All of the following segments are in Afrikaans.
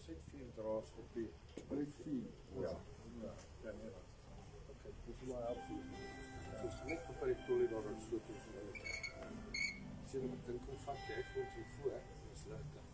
sit 4 draers op die... By 4? Ja. Ja, nee, dat is oké, dis maar helpful. So is net op die toilet daar aan so toe. As jy moet dink hoe vat jy voel toe voor, dis ligte.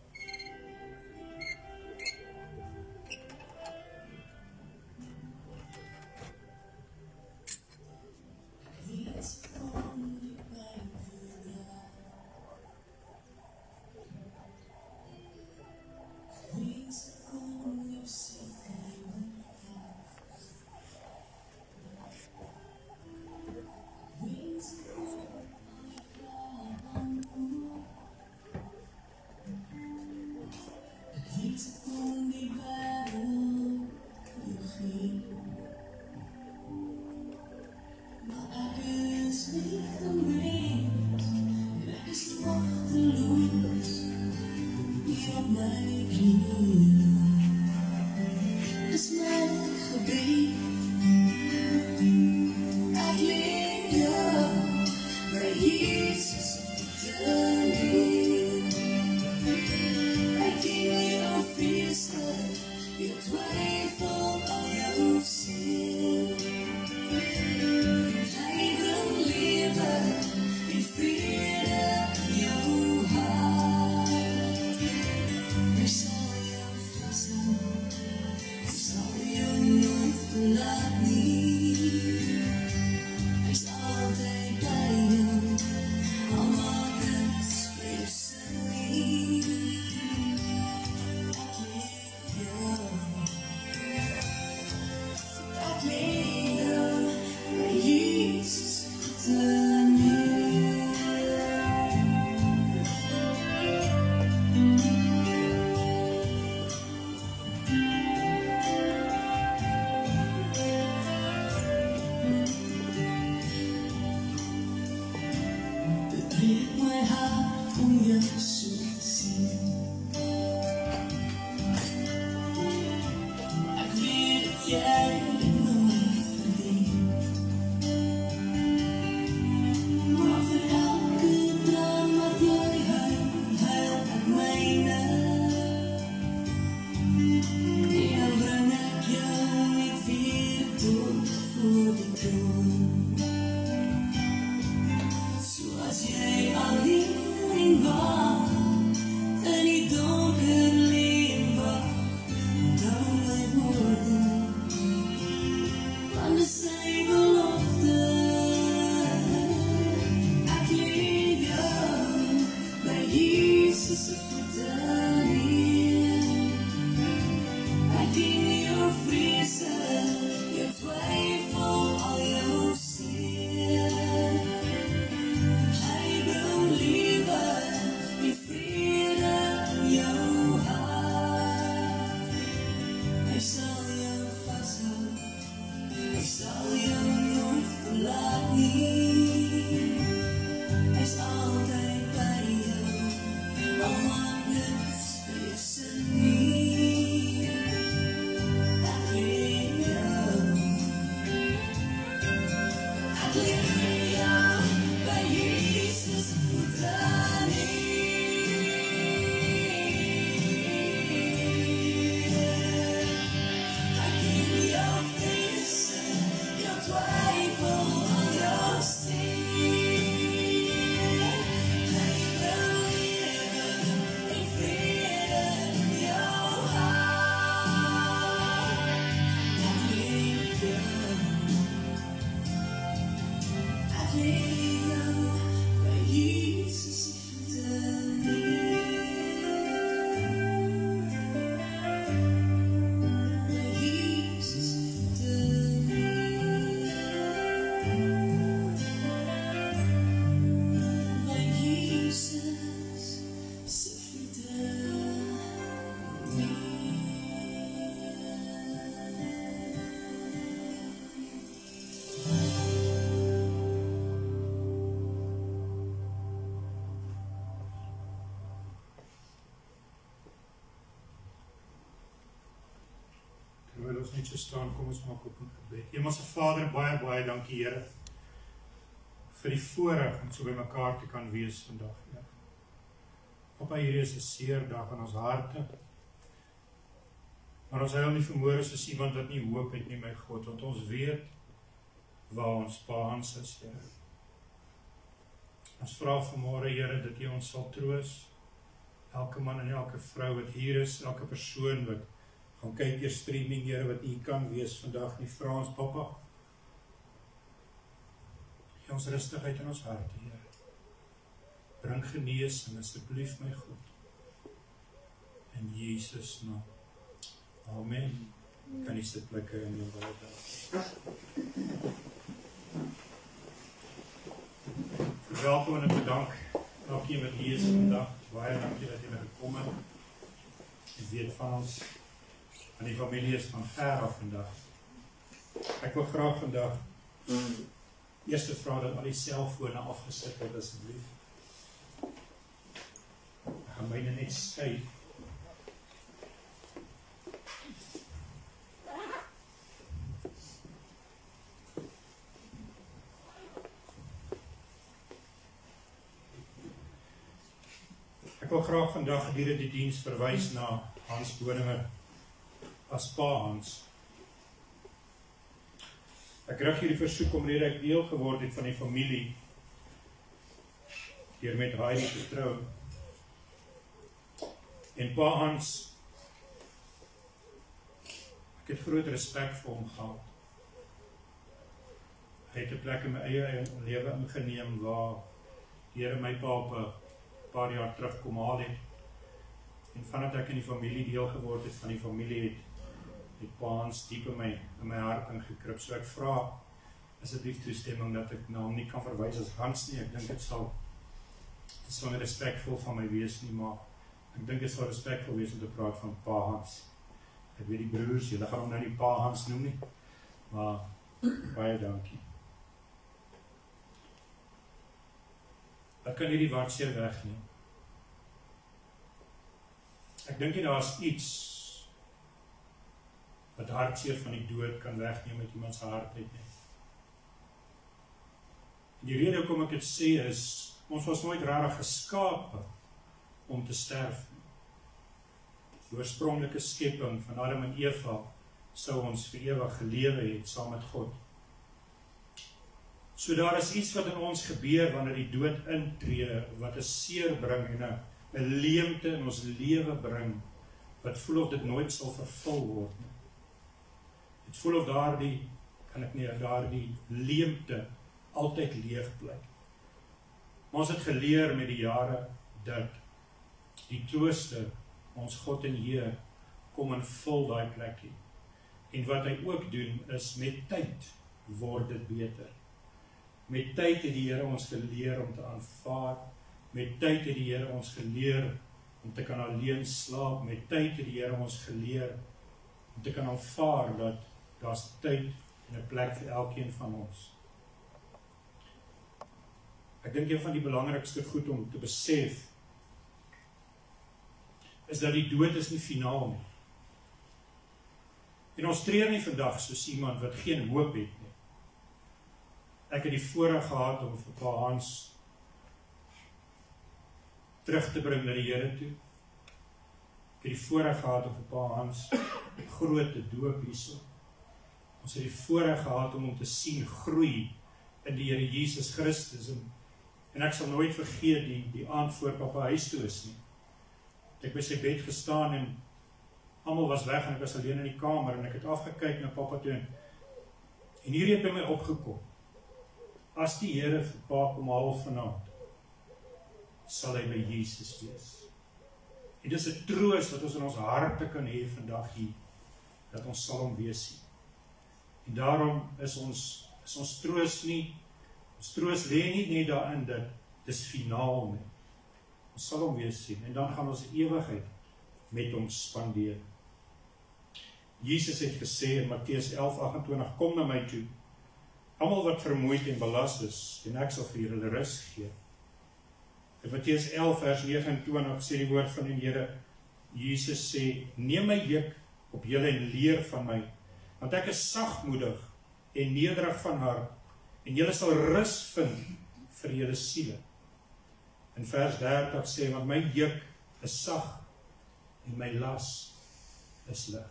Terwyl ons net so staan, kom ons maak op 'n gebed. Hemelse Vader, baie, baie dankie, Here, vir die voorreg om so by mekaar te kan wees vandag, Here. Papa, hierdie is 'n seer dag in ons harte. Maar ons huil nie vermoere soos iemand wat nie hoop het nie, my God, want ons weet waar ons Pa Hans is, Here. Ons vra vanmôre, Here, dat U ons sal troos, elke man en elke vrou wat hier is, elke persoon wat gaan kyk deur streaming, Here, wat U kan wees vandag nie, vra ons, Papa, gee ons rustigheid in ons harte, Here. Bring genesing, asseblief, my God. In Jesus naam. Amen. Kan die sitplekke in jou Bybel. Verwelkom en bedank elkeen wat hier is vandag. Baie dankie dat julle gekom het. Ek weet van ons, en die familie is van ver af vandag. Ek wil graag vandag eerste vra dat al die selfone afgesit word asseblief. Ek gaan myne net skuif. Ek wil graag vandag gedurende die diens verwys na Hans Boninger as Pa Hans. Ek rig hierdie versoek omdat ek deel geword het van die familie deur met Heidi te trou. En Pa Hans, ek het groot respek vir hom gehad. Hy het 'n plek in my eie lewe ingeneem waar die Here my pa op 'n paar jaar terug kom haal het. En vandat ek in die familie deel geword het van die familie het Pa Hans diep in my hart ingekruip. So ek vra asseblief toestemming dat ek na hom nie kan verwys as Hans nie. Ek dink dit sal nie respekvol van my wees nie, maar ek dink dit sal respekvol wees om te praat van Pa Hans. Ek weet die broers, julle gaan hom nou nie Pa Hans noem nie, maar baie dankie. Ek kan hierdie hartseer wegneem. Ek dink nie daar is iets wat hartseer van die dood kan wegneem uit iemand se hart uit nie. En die rede hoekom ek dit sê is, ons was nooit regtig geskape om te sterf nie. Die oorspronklike skepping van Adam en Eva sou ons vir ewig gelewe het saam met God. So daar is iets wat in ons gebeur wanneer die dood intree, wat 'n seer bring en 'n leemte in ons lewe bring, wat voel of dit nooit sal vervul word nie. Dit voel of daardie leemte altyd leeg bly. Maar ons het geleer met die jare dat die trooster, ons God en Heer, kom en vul daai plekkie. En wat hy ook doen is met tyd word dit beter. Met tyd het die Here ons geleer om te aanvaar. Met tyd het die Here ons geleer om te kan alleen slaap. Met tyd het die Here ons geleer om te kan aanvaar dat daar's tyd en 'n plek vir elkeen van ons. Ek dink een van die belangrikste goed om te besef is dat die dood is nie finaal nie. En ons treur nie vandag soos iemand wat geen hoop het nie. Ek het die voorreg gehad om vir Pa Hans terug te bring na die Here toe. Ek het die voorreg gehad om vir Pa Hans groot te doop hierso. Ons het die voorreg gehad om hom te sien groei in die Here Jesus Christus. En ek sal nooit vergeet die aand voor Papa huis toe is nie. Ek by sy bed gestaan en almal was weg en ek was alleen in die kamer en ek het afgekyk na Papa toe en hier het by my opgekom. As die Here vir Pa kom haal vanaand, sal hy by Jesus wees. En dis 'n troos wat ons in ons harte kan hê vandag hier, dat ons sal hom weer sien. En daarom is ons troos nie, ons troos lê nie net daarin dat dis finaal nie. Ons sal hom weer sien en dan gaan ons ewigheid met hom spandeer. Jesus het gesê in Matteus 11:28, kom na my toe, almal wat vermoeid en belas is, en ek sal vir julle rus gee. In Matteus 11:29 sê die woord van die Here, Jesus sê, neem my juk op julle en leer van my, want ek is sagmoedig en nederig van hart, en julle sal rus vind vir julle siele. In vers 30 sê, want my juk is sag en my las is lig.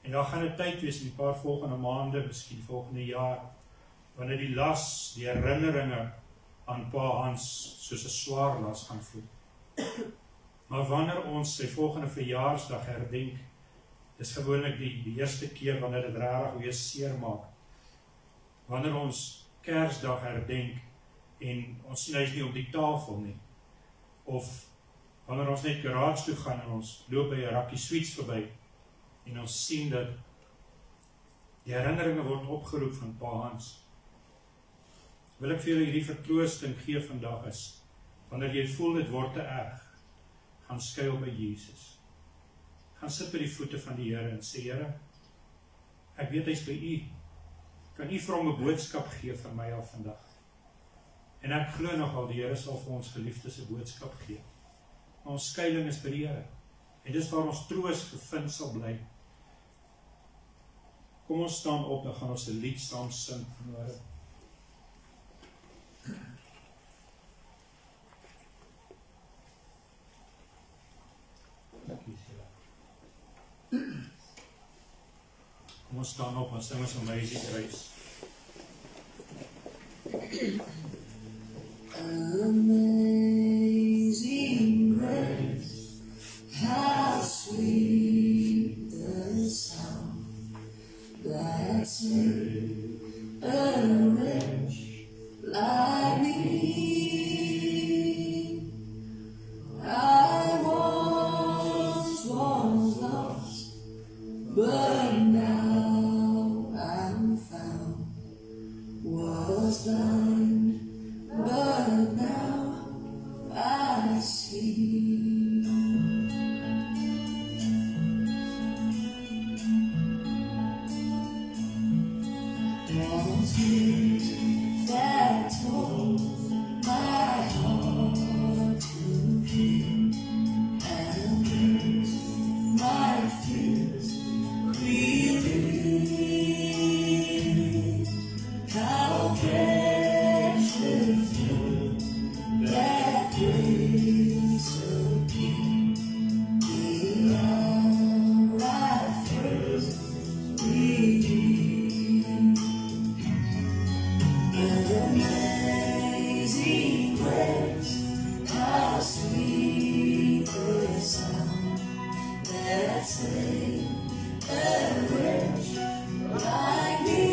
En daar gaan 'n tyd wees in die paar volgende maande, miskien volgende jaar, wanneer die las, die herinneringe aan Pa Hans soos 'n swaar las gaan voel. Maar wanneer ons sy volgende verjaarsdag herdenk, is gewoonlik die eerste keer wanneer dit regtig weer seer maak. Wanneer ons Kersdag herdenk en ons sien hy's nie op die tafel nie, of wanneer ons net garage toe gaan en ons loop by 'n rakkie sweets verby en ons sien dat die herinneringe word opgeroep van Pa Hans. Wil ek vir julle hierdie vertroosting gee vandag is, wanneer jy voel dit word te erg, gaan skuil by Jesus. Gaan sit by die voete van die Here en sê, Here, ek weet hy's by U. Kan U vir hom 'n boodskap gee vir my al vandag? En ek glo nogal die Here sal vir ons geliefdes 'n boodskap gee. Maar ons skuiling is by die Here. En dis waar ons troos gevind sal bly. Kom ons staan op, dan gaan ons 'n lied saam sing vanmôre. Kom ons staan op en sing ons Amazing Grace. Amazing grace, how sweet the sound that saved a wretch like me. I once was lost, but now I'm found. Was blind, but now I see. Those tears that told my heart to heal, and brings my fears relieved. How precious that grace appeared the hour I first believed. Amazing grace, how sweet the sound that saved a wretch like me.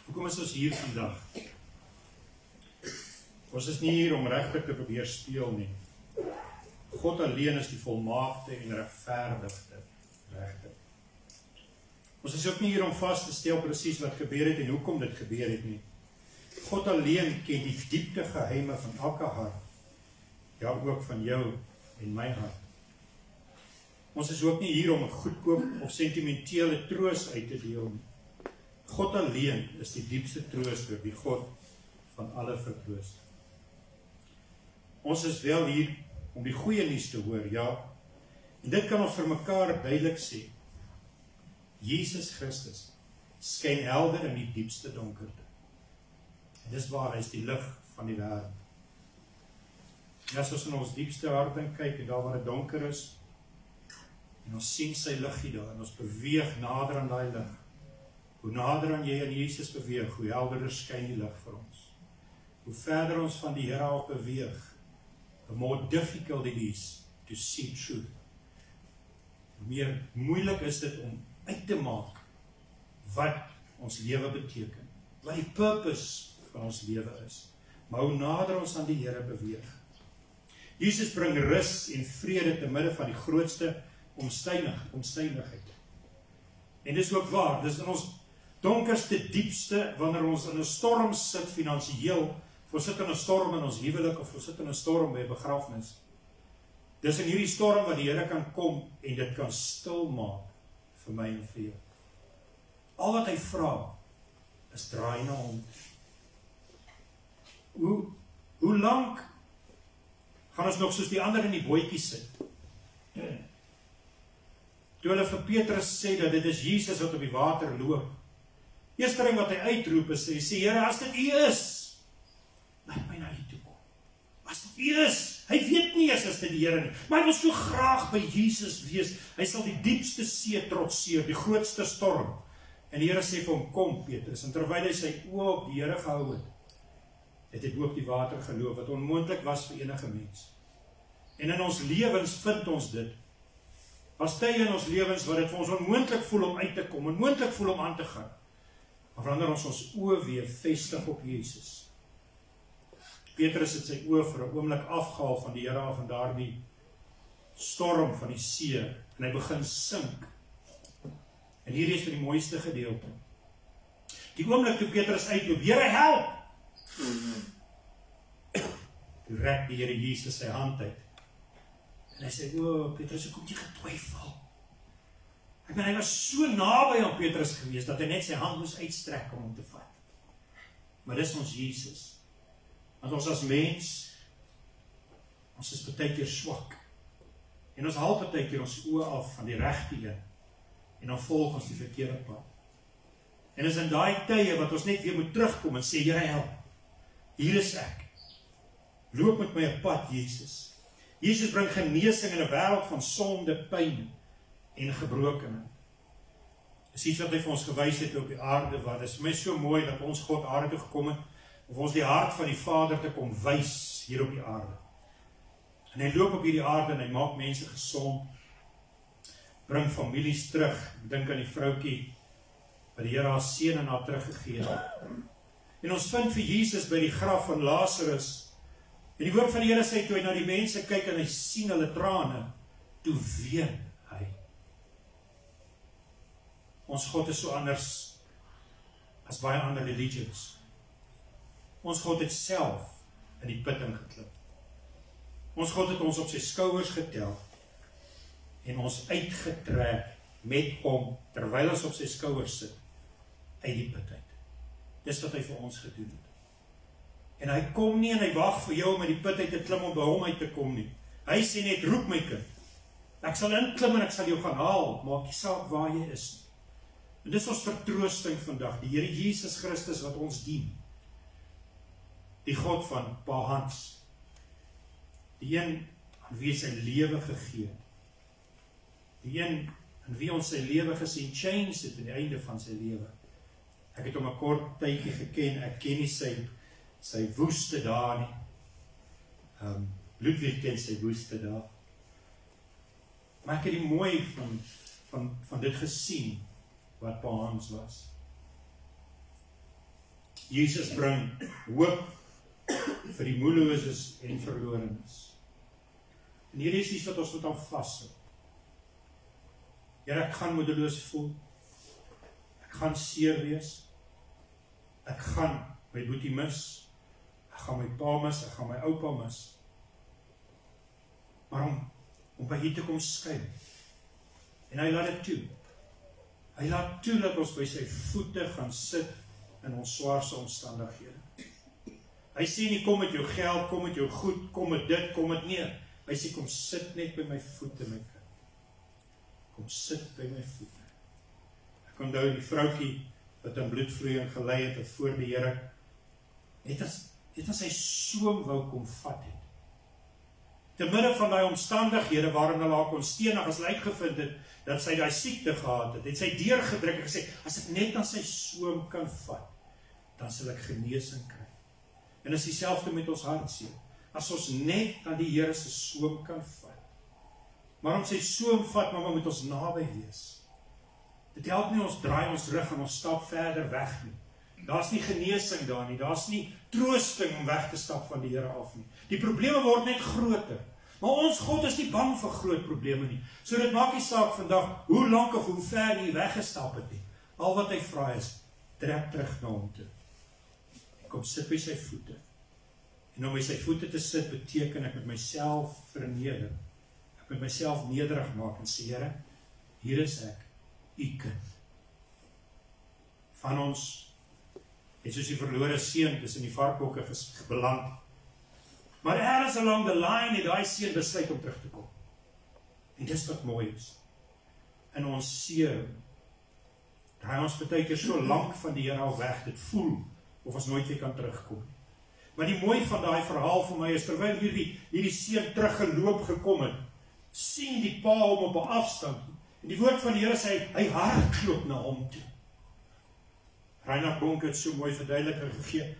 Hoekom is ons hier vandag? Ons is nie hier om regtig te probeer speel nie. God alleen is die volmaakte en regverdigde regter. Ons is ook nie hier om vas te stel presies wat gebeur het en hoekom dit gebeur het nie. God alleen ken die diepte geheime van elke hart, ja ook van jou en my hart. Ons is ook nie hier om 'n goedkoop of sentimentele troos uit te deel nie. God alleen is die diepste trooster, die God van alle vertroos. Ons is wel hier om die goeie nuus te hoor, ja. En dit kan ons vir mekaar duidelik sê. Jesus Christus skyn helder in die diepste donkerte. En dis waar hy is die lig van die wêreld. En as ons in ons diepste hart kyk en daar waar dit donker is, en ons sien sy liggie daar, en ons beweeg nader aan daai lig. Hoe nader aan jy aan Jesus beweeg, hoe helderder skyn die lig vir ons. Hoe verder ons van die Here af beweeg, the more difficult it is to see truth. Hoe meer moeilik is dit om uit te maak wat ons lewe beteken, wat die purpose van ons lewe is. Maar hoe nader ons aan die Here beweeg. Jesus bring rus en vrede te midde van die grootste omstandigheid. En dis ook waar, dis in ons donkerste, diepste, wanneer ons in 'n storm sit finansiëel, of ons sit in 'n storm in ons huwelik, of ons sit in 'n storm by 'n begrafnis. Dis in hierdie storm wat die Here kan kom en dit kan stil maak vir my en vir jou. Al wat hy vra is draai na hom. Hoe lank gaan ons nog soos die ander in die bootjie sit? Toe hulle vir Petrus sê dat dit is Jesus wat op die water loop. Eerste ding wat hy uitroep is, hy sê, Here, as dit U is, laat my na U toe kom. As dit U is, hy weet nie as dit die Here nie, maar hy wil so graag by Jesus wees. Hy sal die diepste see trotseer, die grootste storm. En die Here sê vir hom, kom Petrus, en terwyl hy sy oë op die Here gehou het, het hy bo op die water geloop, wat onmoontlik was vir enige mens. En in ons lewens vind ons dit. As tye in ons lewens wat dit vir ons onmoontlik voel om uit te kom, onmoontlik voel om aan te gaan. Maar wanneer ons oë weer vestig op Jesus. Petrus het sy oë vir 'n oomblik afgehaal van die Here af en daardie storm van die see, en hy begin sink. En hier is die mooiste gedeelte. Die oomblik toe Petrus uitloop, Here, help! Toe rek die Here Jesus sy hand uit. En hy sê, Petrus, hoe kom jy getwyfel? Ek meen, hy was so naby aan Petrus gewees, dat hy net sy hand moes uitstrek om hom te vat. Maar dis ons Jesus. Want ons as mens, ons is partykeer swak. En ons haal partykeer ons oë af van die regte een, en dan volg ons die verkeerde pad. En is in daai tye wat ons net weer moet terugkom en sê, Here, help. Hier is ek. Loop met my 'n pad, Jesus. Jesus bring genesing in 'n wêreld van sonde, pyn en gebrokenheid. Dis iets wat hy vir ons gewys het op die aarde, wat is vir my so mooi dat ons God aarde toe gekom het, of ons die hart van die Vader te kom wys hier op die aarde. En hy loop op hierdie aarde en hy maak mense gesond, bring families terug. Ek dink aan die vroutjie wat die Here haar seun aan haar teruggegee het. En ons vind vir Jesus by die graf van Lazarus. En die woord van die Here sê, toe hy na die mense kyk en hy sien hulle trane, toe ween hy. Ons God is so anders as baie ander religions. Ons God het self in die put ingeklip. Ons God het ons op sy skouers getel en ons uitgetrek met hom, terwyl ons op sy skouers sit, uit die put uit. Dis wat hy vir ons gedoen het. En hy kom nie en hy wag vir jou om uit die put uit te klim om by hom uit te kom nie. Hy sê net, roep my kind. Ek sal inklim en ek sal jou gaan haal, maak nie saak waar jy is. En dis ons vertroosting vandag, die Here Jesus Christus wat ons dien. Die God van Pa Hans. Die een aan wie sy lewe gegee het. Die een aan wie ons sy lewe gesien change het aan die einde van sy lewe. Ek het hom 'n kort tydjie geken, ek ken nie sy woeste dae nie. Ludwig ken sy woeste dae. Maar ek het die mooi van dit gesien, wat Pa Hans was. Jesus bring hoop vir die moedeloses en verlorenes. En hier is iets wat ons moet aan vashou. Here, ek gaan moedeloos voel. Ek gaan seer wees. Ek gaan my boetie mis. Ek gaan my pa mis, ek gaan my oupa mis. Maar om by hier te kom skuil. En hy laat dit toe. Hy laat toe dat ons by sy voete gaan sit in ons swaarste omstandighede. Hy sê nie, kom met jou geld, kom met jou goed, kom met dit, kom met nie. Hy sê, kom sit net by my voete, my kind. Kom sit by my voete. Ek onthou die vroukie wat in bloedvloeiing gelei het voor die Here, net as hy soom wou kom vat het. Te midde van die omstandighede waarin hulle haar kon steenig, as hy uitgevind het, dat sy die siekte gehad het sy deurgedruk en gesê, as ek net aan sy soom kan vat, dan sal ek genesing kry. En is dieselfde met ons hartseer. As ons net aan die Here se soom kan vat. Maar om sy soom vat, maar moet ons naby wees. Dit help nie ons draai ons rug en ons stap verder weg nie. Daar's nie genesing daar nie, daar's nie troosting om weg te stap van die Here af nie. Die probleme word net groter. Maar ons God is nie bang vir groot probleme nie. So dit maak nie saak vandag hoe lank of hoe ver jy weggestap het nie. Al wat hy vra is, trek terug na hom toe. Kom sit by sy voete. En om by sy voete te sit beteken ek met myself verneder. Ek met myself nederig maak en sê, Here, hier is ek, u kind. Van ons het soos die verlore seun tussen die varkbokke beland. Maar ergens along the line het daai seun besluit om terug te kom. En dis wat mooi is. In ons seer draai ons baie keer so lank van die Here al weg, dit voel of ons nooit weer kan terugkom. Maar die mooi van daai verhaal vir my is, terwyl hierdie seun teruggeloop gekom het, sien die pa hom op 'n afstand. En die woord van die Here sê, hy hardloop na hom toe. Reinhard Bonk het so mooi verduideliking gegee.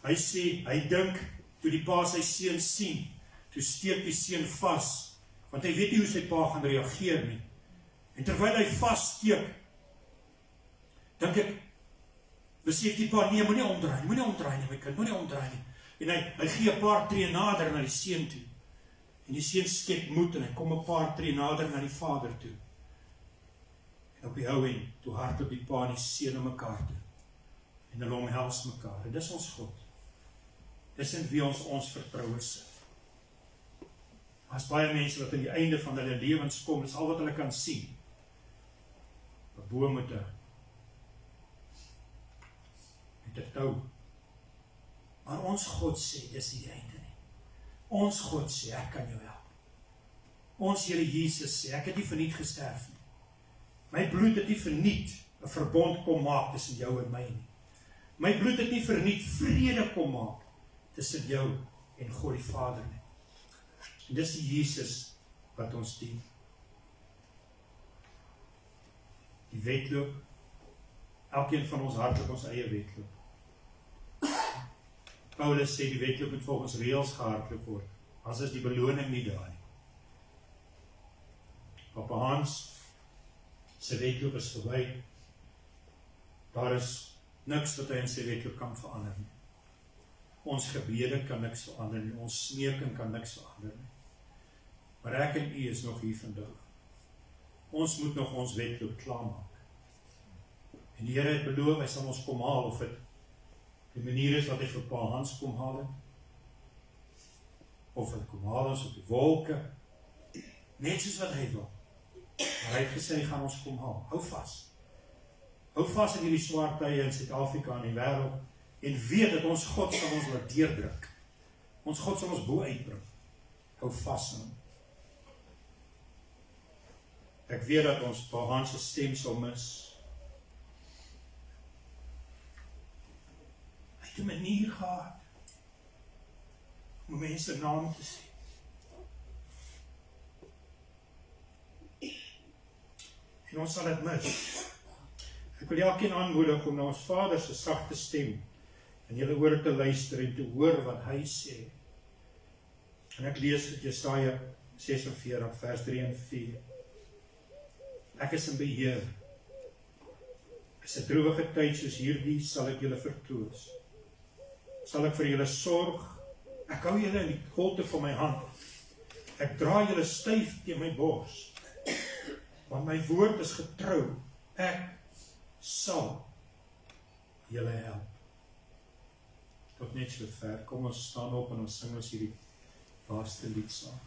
Hy sê, hy dink, toe die pa sy seun sien, toe steek die seun vas, want hy weet nie hoe sy pa gaan reageer nie. En terwyl hy vassteek, dink ek, besef die pa, nee, moenie omdraai nie, my kind, moenie omdraai nie. En hy gee 'n paar tree nader na die seun toe. En die seun skep moed en hy kom 'n paar tree nader na die vader toe. En op die ou end, toe hardloop die pa en die seun na mekaar toe. En hulle omhels mekaar. En dis ons God. Dis in wie ons vertroue sit. As baie mense wat aan die einde van hulle lewens kom, dis al wat hulle kan sien. 'n boom met 'n tou. Maar ons God sê, dis die einde nie. Ons God sê, ek kan jou help. Ons Here Jesus sê, ek het nie verniet gesterf nie. My bloed het nie verniet 'n verbond kom maak tussen jou en my nie. My bloed het nie verniet vrede kom maak tussen jou en God die Vader nie. En dis die Jesus wat ons dien. Die wedloop, elkeen van ons hardloop ons eie wedloop. Paulus sê die wedloop moet volgens reëls gehardloop word. Anders is die beloning nie daar nie. Papa Hans sy wedloop is verby. Daar is niks wat hy in sy wedloop kan verander nie. Ons gebede kan niks verander nie. Ons smeeking kan niks verander nie. Maar ek en u is nog hier vandag. Ons moet nog ons wedloop klaarmaak. En die Here het beloof, hy sal ons kom haal, of dit die manier is wat hy vir Pa Hans kom haal het, of hy kom haal ons op die wolke, net soos wat hy wil. Maar hy het gesê, hy gaan ons kom haal. Hou vas. Hou vas in hierdie swaar tye in Suid-Afrika en die wêreld, en weet dat ons God sal ons laat deurdruk. Ons God sal ons bo uitbring. Hou vas aan hom. Ek weet dat ons Pa Hans se stem sal mis. Hy het 'n manier gehad om mense naam te sê. En ons sal dit mis. Ek wil elkeen aanmoedig om na ons Vader se sagte stem in julle ore te luister en te hoor wat hy sê. En ek lees uit Jesaja 46 vers 3 en 4. Ek is in beheer. Is 'n droewige tyd soos hierdie sal ek julle vertroos. Sal ek vir julle sorg. Ek hou julle in die holte van my hand. Ek dra julle styf teen my bors. Want my woord is getrou. Ek sal julle help. Tot net so ver, kom ons staan op en ons sing ons hierdie laaste lied saam.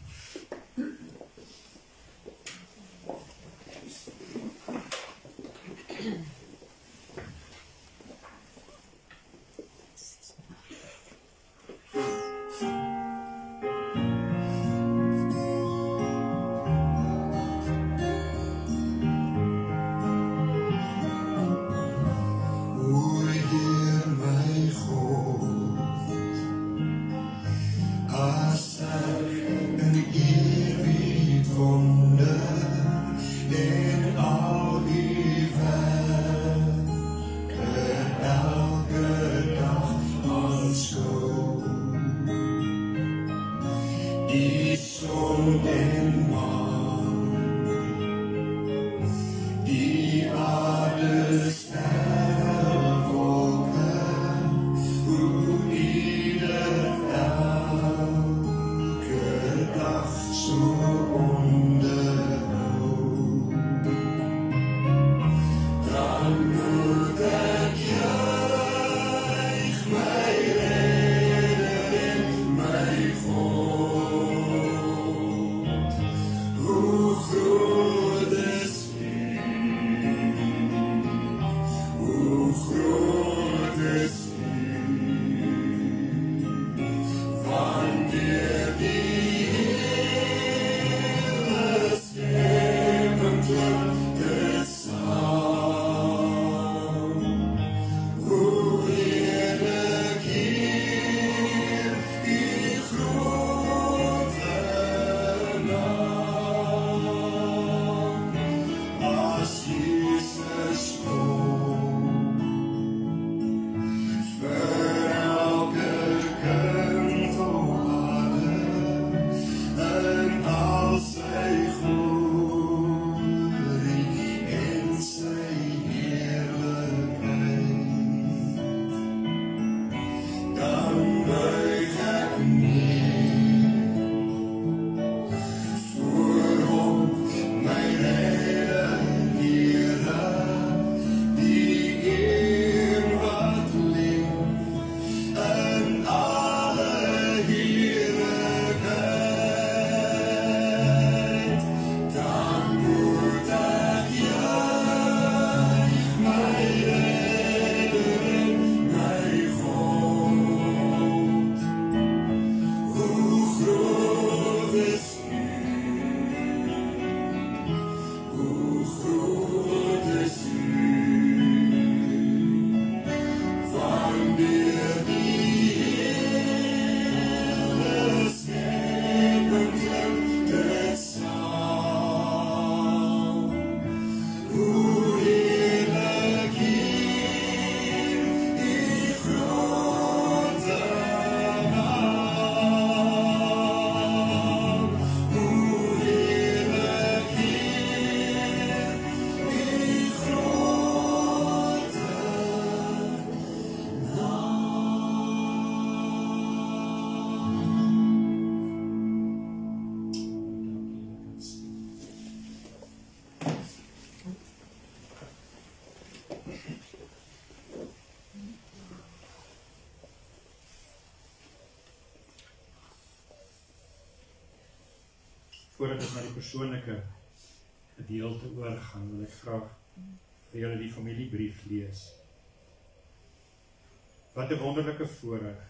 Voordat ek na die persoonlike gedeelte oorgaan, wil ek graag vir julle die familiebrief lees. Wat 'n wonderlike voorreg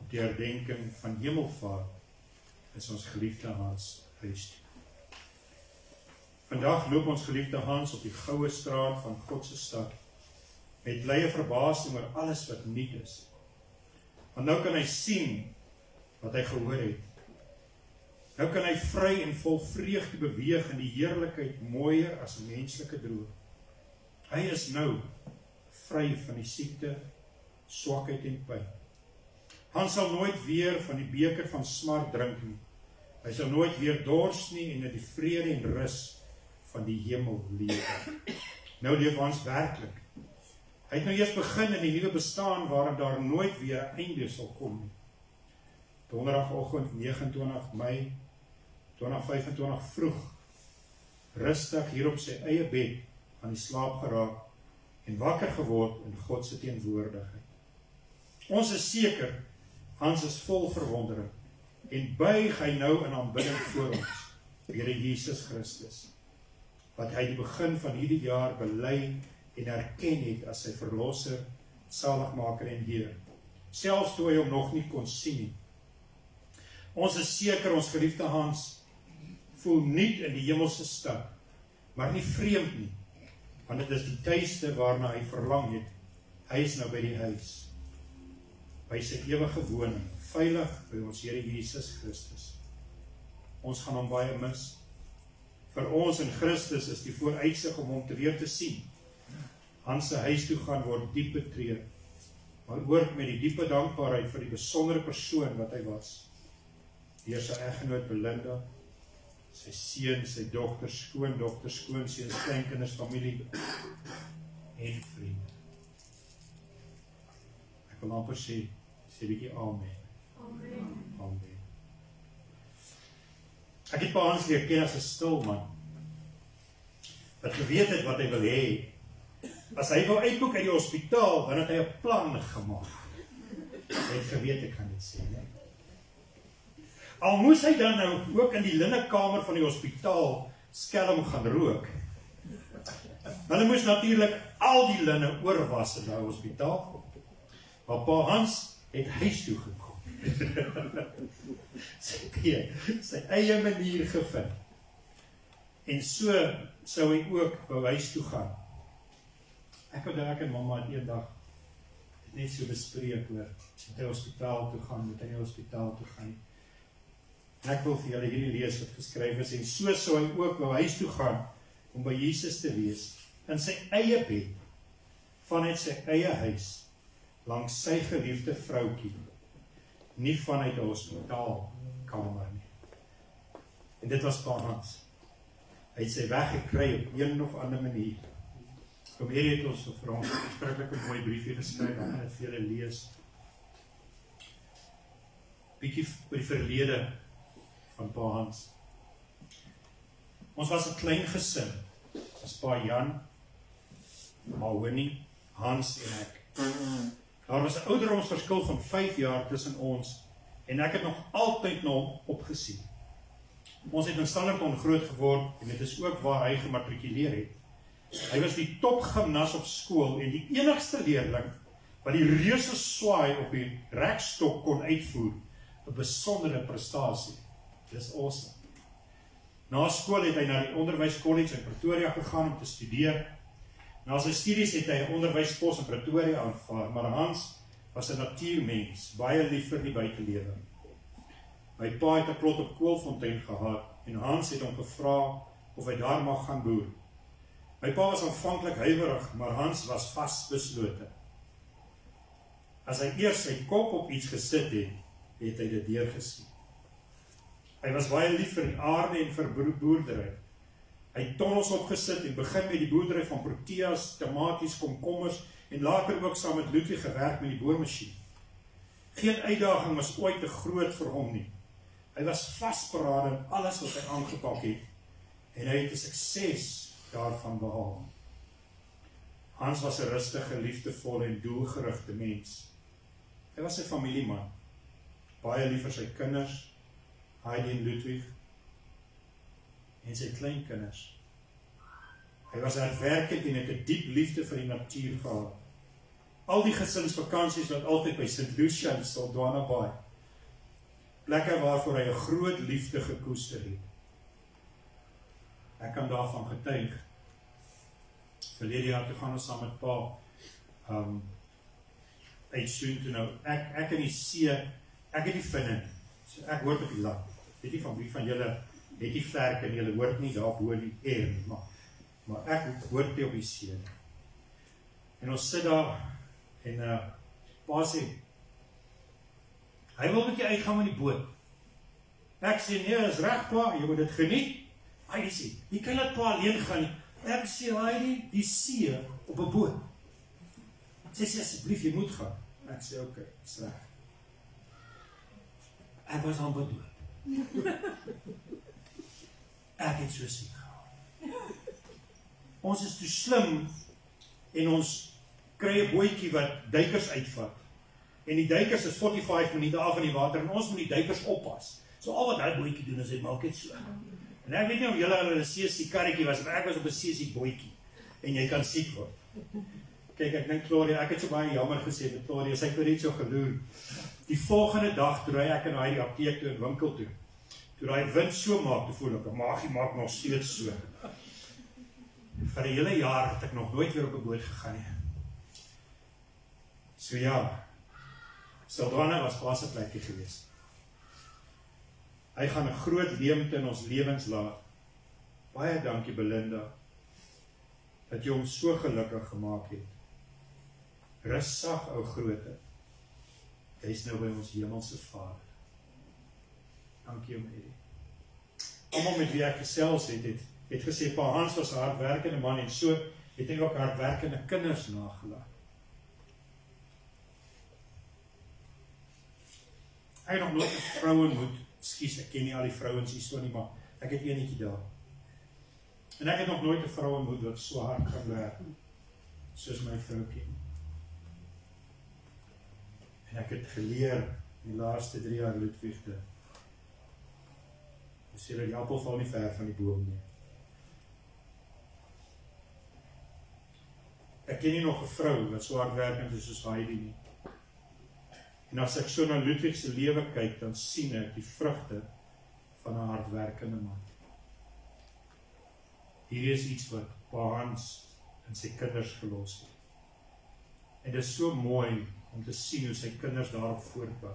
op die herdenking van Hemelvaart is ons geliefde Hans huis toe. Vandag loop ons geliefde Hans op die goue straat van God se stad met blye verbasing oor alles wat nuut is. Want nou kan hy sien wat hy gehoor het. Nou kan hy vry en vol vreugde beweeg in die heerlikheid mooier as 'n menslike droom. Hy is nou vry van die siekte, swakheid en pyn. Hans sal nooit weer van die beker van smart drink nie. Hy sal nooit weer dors nie en in die vrede en rus van die hemel leef. Nou leef Hans werklik. Hy het nou eers begin in die nuwe bestaan waarin daar nooit weer 'n einde sal kom nie. Donderdagoggend 29 Mei 2025 vroeg, rustig hier op sy eie bed, aan die slaap geraak en wakker geword in God se teenwoordigheid. Ons is seker, Hans is vol verwondering en buig hy nou in aanbidding voor ons, Here Jesus Christus, wat hy die begin van hierdie jaar bely en erken het as sy verlosser, saligmaker en Heer, selfs toe hy hom nog nie kon sien nie. Ons is seker ons geliefde Hans voel nuut in die hemelse stad, maar nie vreemd nie, want dit is die tuiste waarna hy verlang het. Hy is nou by die huis, by sy ewige woning, veilig by ons Here Jesus Christus. Ons gaan hom baie mis. Vir ons in Christus is die vooruitsig om hom te weer te sien. Hans se huis toe gaan word diep betreur, maar ook met die diepe dankbaarheid vir die besondere persoon wat hy was. Deur sy eggenoot Belinda, sy seun, sy dogter, skoondogter, skoonseuns, kleinkinders, familie en vriende. Ek wil amper sê bietjie amen. Amen. Ek het pa Hans leer ken as 'n stil man, wat geweet het wat hy wil hê. As hy wou uitboek uit die hospitaal, dan het hy 'n plan gemaak. Hy het geweet, ek kan dit sê, nee. Al moes hy dan nou ook in die linnekamer van die hospitaal skelm gaan rook. Hulle moes natuurlik al die linne oorwas in die hospitaal. Maar pa Hans het huis toe gekom. Sy eie manier gevind. En so sou hy ook by huis toe gaan. Ek en mamma het eendag net so bespreek oor moet hy hospitaal toe gaan, moet hy nie hospitaal toe gaan. En ek wil vir julle hierdie lees wat geskryf is, en so sou hy ook by huis toe gaan om by Jesus te wees, in sy eie bed, vanuit sy eie huis, langs sy geliefde vroutjie, nie vanuit die hospitaalkamer nie. En dit was pa Hans. Hy het sy weg gekry op een of ander manier. Kom hier het ons vir ons 'n verskriklike mooi briefie geskryf, en dit vir julle lees. Bietjie oor die verlede van pa Hans. Ons was 'n klein gesin. Ons pa Jan, ma Winnie, Hans en ek. Daar was 'n ouderdomsverskil van 5 jaar tussen ons, en ek het nog altyd na hom opgesien. Ons het in Standerton groot geword, en dit is ook waar hy gematrikuleer het. Hy was die topgimnas op skool, en die enigste leerling wat die reuse swaai op die rekstok kon uitvoer. 'n Besondere prestasie. Dis awesome. Na skool het hy na die onderwyskollege in Pretoria gegaan om te studeer. Na sy studies het hy 'n onderwyspos in Pretoria aanvaar, maar Hans was 'n natuurmens, baie lief vir die buitelewe. My pa het 'n plot op Koolfontein gehad, en Hans het hom gevra of hy daar mag gaan boer. My pa was aanvanklik huiwerig, maar Hans was vasbeslote. As hy eers sy kop op iets gesit het, het hy dit deurgesien. Hy was baie lief vir die aarde en vir boerdery. Hy het tonnels opgesit en begin met die boerdery van proteas, tomaties, komkommers en later ook saam met Ludwig gewerk met die boormasjien. Geen uitdaging was ooit te groot vir hom nie. Hy was vasberade in alles wat hy aangepak het, en hy het 'n sukses daarvan behaal. Hans was 'n rustige, liefdevolle en doelgerigte mens. Hy was 'n familieman, baie lief vir sy kinders, Heidi en Ludwig, en sy kleinkinders. Hy was hardwerkend en het 'n diep liefde vir die natuur gehad. Al die gesinsvakansies wat altyd by St. Lucia en Saldanha Bay, plekke waarvoor hy 'n groot liefde gekoester het. Ek kan daarvan getuig. Verlede jaar toe gaan ons saam met pa uit Soontoe nou. Ek in die see, ek het die vinne, so ek hoort op die land. Weet nie van wie van julle het die vlerke en julle hoort nie daar bo die air nie, maar ek hoort nie op die see. En ons sit daar en pa sê, hy wil 'n bietjie uitgaan met die boot. Ek sê, nee, is reg pa, jy moet dit geniet. Hy sê, jy kan laat pa alleen gaan nie. Ek sê, hy die see op 'n boot. Ek sê, asseblief, jy moet gaan. Ek sê, oké, is reg. Ek was aan bedoel. Ek het so siek gehad. ons is te slim en ons kry 'n bootjie wat duikers uitvat. En die duikers is 45 minute af in die water en ons moet die duikers oppas. So al wat hy bootjie doen is hy maak dit so. En ek weet nie of julle in 'n CC karretjie was, maar ek was op 'n CC bootjie en jy kan siek word. Kyk, ek dink Claudia, ek het so baie jammer gesê vir Claudia, sy het net so geloer. Die volgende dag toe ry ek en hy die apteek toe en winkel toe. Toe hy wind so maak, toe voel ek, maagie maak nog steeds so. Vir 'n hele jaar het ek nog nooit weer op 'n boot gegaan nie. So ja, Sildwana was pas 'n plekkie gewees. Hy gaan 'n groot leemte in ons lewens laat. Baie dankie Belinda, dat jy hom so gelukkig gemaak het. Rus sag, ou groote. Hy is nou by ons hemelse Vader. Dankie om Eddie. Almal met wie ek gesels het gesê, Pa Hans was 'n hardwerkende man en so het hy ook hardwerkende kinders nagelaat. Hy het nog nooit 'n vrou ontmoet. Skus, ek ken nie al die vrouens hier so nie, maar ek het eenetjie daar. En ek het nog nooit 'n vrou ontmoet wat so hard kan werk soos my vroukie. En ek het geleer die laaste 3 jaar Ludwigte. Jy sê dat die appel val nie ver van die boom nie. Ek ken nie nog 'n vrou wat so hardwerkend is soos Heidi nie. En as ek so na Ludwig se lewe kyk, dan sien ek die vrugte van 'n hardwerkende man. Hier is iets wat Pa Hans en sy kinders gelos het. En dit is so mooi om te sien hoe sy kinders daarop voortbou.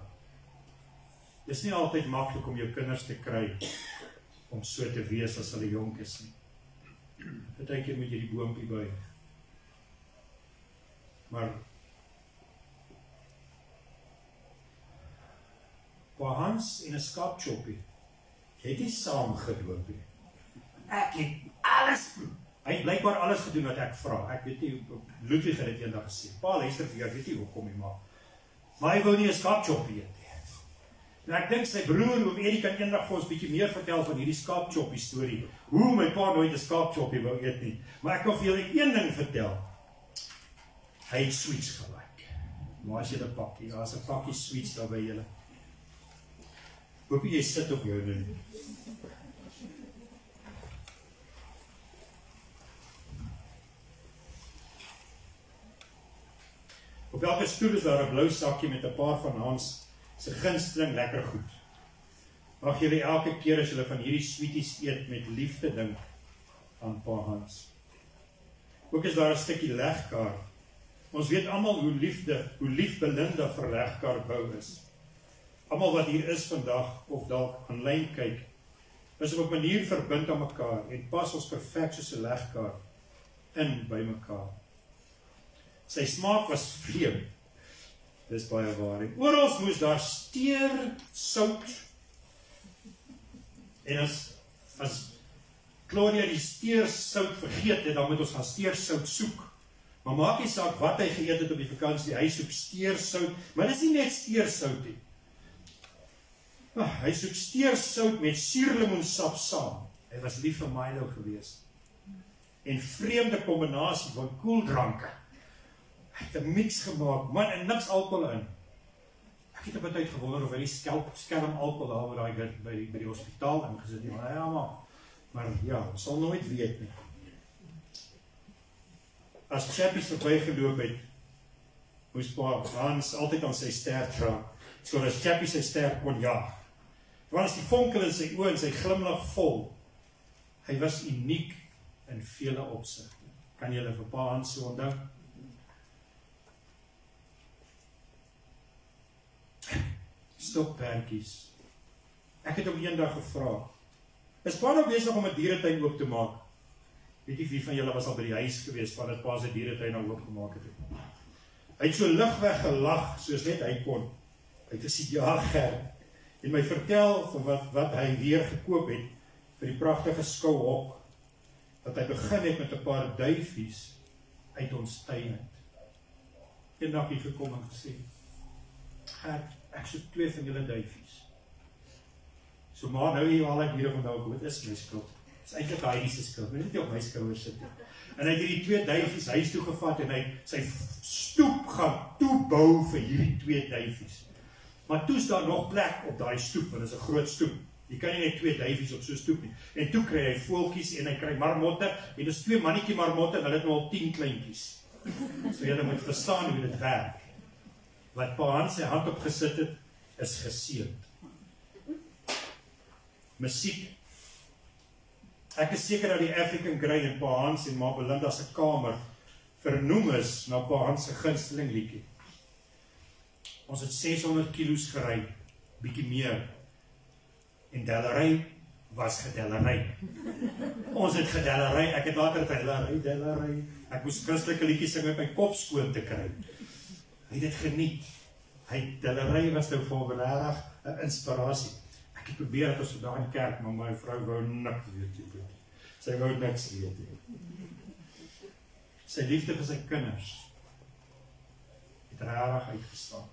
Dit is nie altyd maklik om jou kinders te kry om so te wees as hulle jonk is nie. Partykeer moet jy die boompie buig. Maar Pa Hans en 'n skaapchoppie het nie saam gedoop nie. Ek het alles hy het blykbaar alles gedoen wat ek vra. Ek weet nie, Ludwig het dit eendag gesê. Pa luister vir jou, ek weet nie hoekom nie, maar hy wou nie 'n skaapchoppie eet nie. En ek dink sy broer, oom Eddie, kan eendag vir ons bietjie meer vertel van hierdie skaapchoppie storie. Hoe my pa nooit 'n skaapchoppie wou eet nie. Maar ek wil vir julle een ding vertel. Hy het sweets gelike. Maar as jy 'n pakkie, daar's 'n pakkie sweets daar by julle. Hoop jy sit op jou nie. Op elke stoel is daar 'n blou sakkie met 'n paar van Hans se gunsteling lekker goed. Mag julle elke keer as julle van hierdie sweeties eet met liefde dink aan Pa Hans. Ook is daar 'n stukkie legkaart. Ons weet almal hoe lief Belinda vir legkaartbou is. Almal wat hier is vandag of dalk aanlyn kyk, is op 'n manier verbind aan mekaar en pas ons perfek soos 'n legkaart in by mekaar. Sy smaak was vreemd. Dis baie waar. En oral moes daar steer sout. En as Claudia die steer sout vergeet het, dan moet ons gaan steer sout soek. Maar maak nie saak wat hy geëet het op die vakansie, hy soek steer sout, maar dis nie net steer sout nie. Hy soek steer sout met suurlemoensap saam. Hy was lief vir Milo gewees. En vreemde kombinasie van koeldranke. Hy het 'n mix gemaak, man, en niks alkohol in. Ek het op 'n tyd gewonder of hy die skelm alkohol daar by die hospitaal ingesit het. Maar ja, ons sal nooit weet nie. As Chappie verbygeloop het, moes Pa Hans altyd aan sy stert vra, sodat Chappie sy stert kon jaag. Want as die vonkel in sy oë en sy glimlag vol, hy was uniek in vele opsigte. Kan julle vir Pa Hans so onthou? Stokperdjies. Ek het hom eendag gevra, is Pa nou besig om 'n dieretuin oop te maak? Weet jy wie van julle was al by die huis gewees vandat Pa se dieretuin nou oopgemaak het? Hy het so ligweg gelag soos net hy kon. Hy het gesê, ja, Ger, en my vertel van wat hy weer gekoop het vir die pragtige skouhok, dat hy begin het met 'n paar duifies uit ons tuin uit. Eendag het hy gekom en gesê, Ger, ek soek 2 van julle duifies. So maar nou hier al ek diere van nou, wat is my skuld? is eintlik Heidi se skuld, maar net nie op my skouers sit nie. En hy het hierdie 2 duifies huis toe gevat en hy sy stoep gaan toebou vir hierdie 2 duifies. Maar toe is daar nog plek op daai stoep, want dit is 'n groot stoep. Jy kan nie net 2 duifies op so 'n stoep nie. En toe kry hy voeltjies en hy kry marmotte, en dit is 2 mannetjie marmotte en hulle het nou al 10 kleintjies. So jy moet verstaan hoe dit werk. Wat Pa Hans sy hand op gesit het, is geseënd. Musiek. Ek is seker dat die African Grey in Pa Hans en Ma Belinda se kamer vernoem is na Pa Hans se gunsteling liedjie. Ons het 600 kilos gery, bietjie meer. En Dellery was gedellery. Ons het gedellery, ek het later dellery. Ek moes Christelike liedjies sing met my kop skoon te kry. Hy het dit geniet. Dellery was nou vir regtig 'n inspirasie. Ek het probeer dat ons vandag in kerk, maar my vrou wou niks weet. Sy wou niks weet. Sy liefde vir sy kinders het regtig uitgestaan.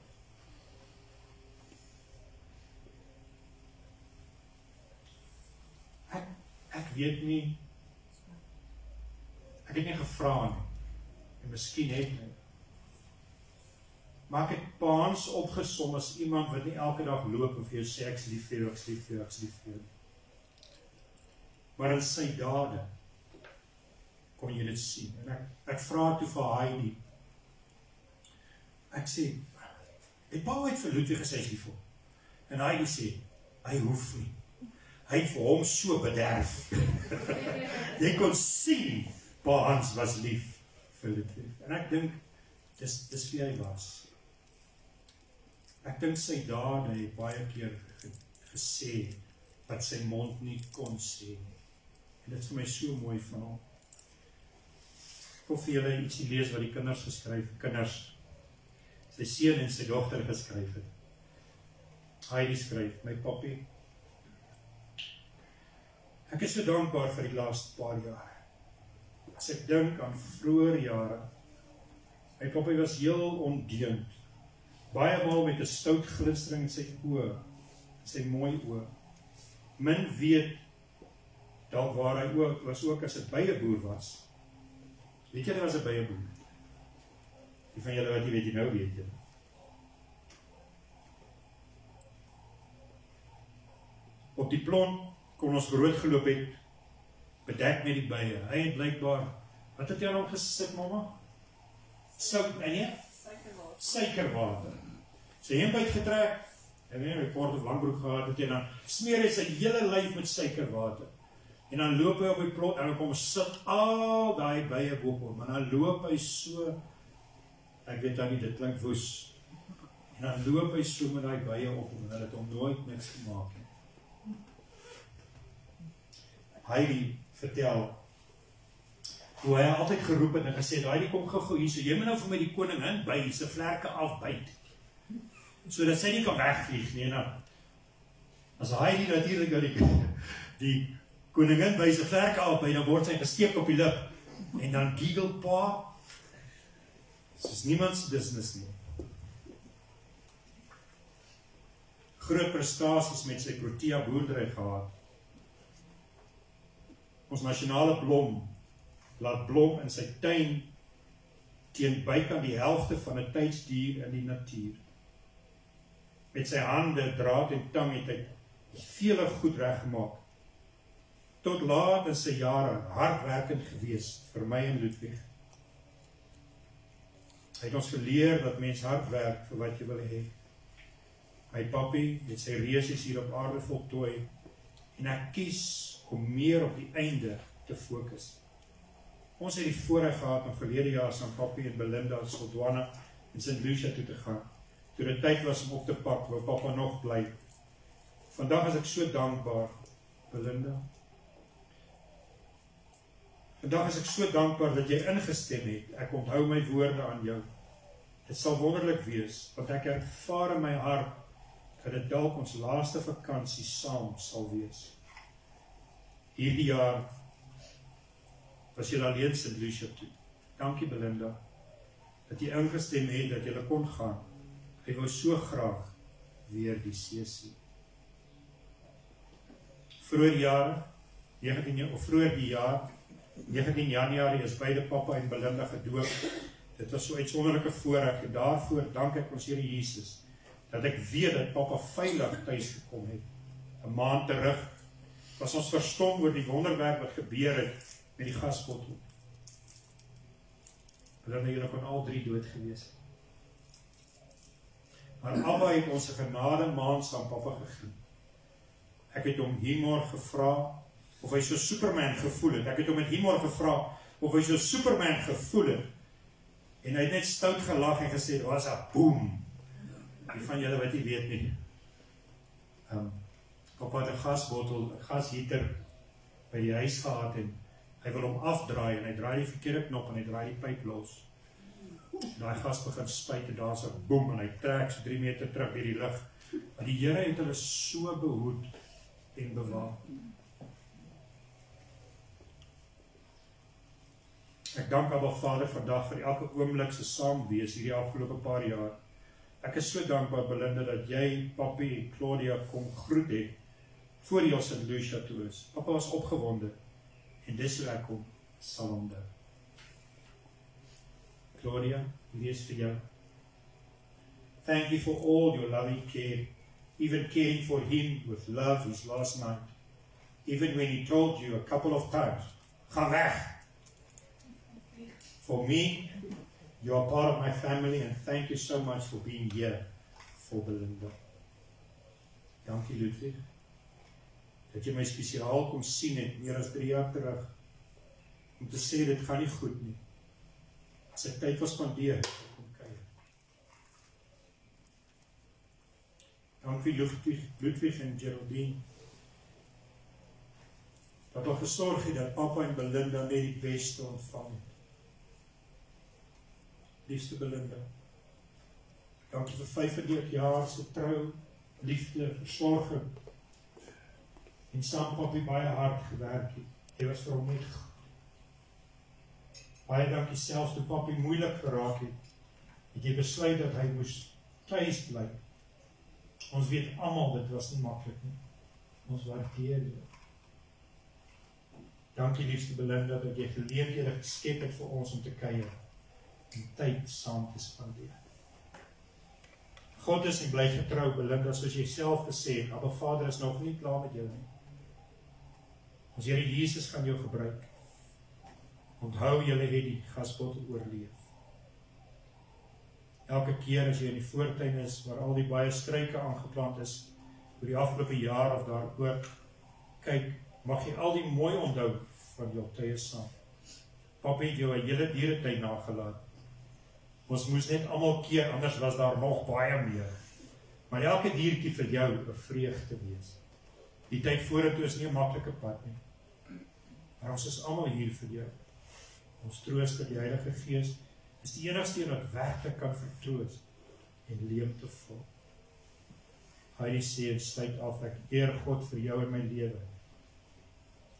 Ek weet nie, ek het nie gevra nie, en miskien het nie. Maar ek het Pa Hans opgesom as iemand wat nie elke dag loop en vir jou sê, ek is lief vir jou, ek is lief vir jou, ek is lief vir jou. Maar in sy dade kon jy dit sien. En ek vra toe vir Heidi, ek sê, het Pa ooit vir Ludwig gesê, lief vir hom? En Heidi sê, hy hoef nie. Hy het vir hom so bederf. Jy kon sien, Pa Hans was lief vir Ludwig. En ek dink, dis wie hy was. Ek dink sy dade het baie keer gesê, wat sy mond nie kon sê. En dit is vir my so mooi van hom. Ek wil vir julle ietsie lees wat die kinders geskryf, sy seun en sy dogter geskryf het. Heidi skryf, my pappie, ek is so dankbaar vir die laaste paar jaar. As ek dink aan vroeër jare, my pappie was heel ondeend, baie maal met 'n stout glinstering in sy oë, sy mooi oë. Min weet, dalk waar hy ook was ook as 'n byeboer was. Weet jy, hy was 'n byeboer? Die van julle wat jy weet, jy nou weet jy. Op die plon kon ons brood geloop het, bedek met die bye. Hy het blykbaar, wat het jy nou gesit, mama? Sout, nee? Suikerwater. Sy hemp uitgetrek, en een kort of langbroek gehad het, en dan smeer hy sy hele lyf met suikerwater. En dan loop hy op die plot, en dan kom sit al die bye boop hom, en dan loop hy so, ek weet dan nie, dit klink woes, en dan loop hy so met die bye op hom, en hy het hom nooit niks gemaakt. Heidi vertel, hoe hy altyd geroep het en gesê, Heidi kom gou hier, so jy moet nou vir my die koningin by, sy vlerke afbyt, so dat sy nie kan wegvlieg, nie, nou, as Heidi natuurlijk die koningin by sy vlerke afbyt, dan word sy gesteek op die lip, en dan giggle pa, soos niemands business nie. Groot prestaties met sy Protea boerdery gehad, ons nasionale blom, laat blom in sy tuin, teen bykant die helfte van 'n tydsdier in die natuur. Met sy hande, draad en tang het hy vele goed reggemaak. Tot laat in sy jare hardwerkend gewees vir my en Ludwig. Hy het ons geleer dat mens hard werk vir wat jy wil hê. My pappie het sy reisies hier op aarde voltooi en ek kies om meer op die einde te fokus. Ons het die voorreg gehad om verlede jaar saam pappie en Belinda Sodwana in St. Lucia toe te gaan. Toe dit tyd was om op te pak, wou papa nog bly. Vandag is ek so dankbaar, Belinda. Vandag is ek so dankbaar dat jy ingestem het. Ek onthou my woorde aan jou. Dit sal wonderlik wees, want ek ervaar in my hart dat dit dalk ons laaste vakansie saam sal wees. Hierdie jaar was jy alleen St. Lucia toe. Dankie Belinda, dat jy ingestem het, dat jy kon gaan. Ek wou so graag weer die see sien. Vroeër jare of vroeër die jaar, 19 Januarie is beide Papa en Belinda gedoop. Dit was so uitsonderlike voorreg en daarvoor dank ek ons Here Jesus, dat ek weet dat Papa veilig thuis gekom het. 'n maand terug was ons verstom oor die wonderwerk wat gebeur het met die gasbottel. Belinda, julle kon al 3 dood gewees het. Maar Abba het ons 'n genade maand saam Papa gegee. Ek het hom humor gevra of hy so Superman gevoel het. Ek het hom met humor gevra of hy so Superman gevoel het. En hy het net stout gelag en gesê, was 'n boom. Die van julle wat nie weet nie. Papa het 'n gasbottel, 'n gasheater by die huis gehad en hy wil hom afdraai en hy draai die verkeerde knop en hy draai die pyp los. Daai gas begin spuit en daar's 'n boom en hy trek so 3 meter terug deur die lug. Maar die Here het hulle so behoed en bewaar. Ek dank Abba Vader vandag vir elke oomblik se saamwees hierdie afgelope paar jaar. Ek is so dankbaar, Belinda, dat jy, Papi en Claudia kom groet het voor jy ons in Lucia toe is. Papa was opgewonde en dis hoe ek kom salonde. Claudia, hierdie is vir jou. Thank you for all your loving care, even caring for him with love his last night, even when he told you a couple of times, ga weg. For me, you are part of my family and thank you so much for being here for Belinda. Dankie Ludwig, dat jy my spesiaal kom sien het meer as 3 jaar terug, om te sê dit gaan nie goed nie. As ek tyd was spandeer, kom kyk. Dankie Ludwig en Geraldine, dat al gesorg het dat Papa en Belinda net die beste ontvang het. Liefste Belinda, dankie vir 35 jaar se trou, liefde, versorging, en saam Papi baie hard gewerk het. Jy was vir hom net goed. Baie dankie selfs toe Papi moeilik geraak het jy besluit dat hy moes thuis bly. Ons weet almal dit was nie maklik nie. Ons waardeer dit. Dankie liefste Belinda dat jy geleenthede geskep het vir ons om te kuier en tyd saam te spandeer. God is en bly getrou, Belinda, soos jy self gesê het, Abba Vader is nog nie klaar met jou nie. Ons Here Jesus gaan jou gebruik. Onthou, julle het die gasbottel oorleef. Elke keer as jy in die voortuin is, waar al die baie struike aangeplant is, oor die afgelope jaar of daaroor, kyk, mag jy al die mooi onthou van jou tye saam. Papa het jou 'n hele dieretuin nagelaat. Ons moes net almal keer, anders was daar nog baie meer. Maar elke diertjie vir jou 'n vreugde wees. Die tyd vorentoe is nie 'n maklike pad nie. Maar ons is almal hier vir jou. Ons trooster, die Heilige Gees, is die enigste een wat werklik kan vertroos en leemte vul. Hy sê en sluit af, ek eer God vir jou in my lewe.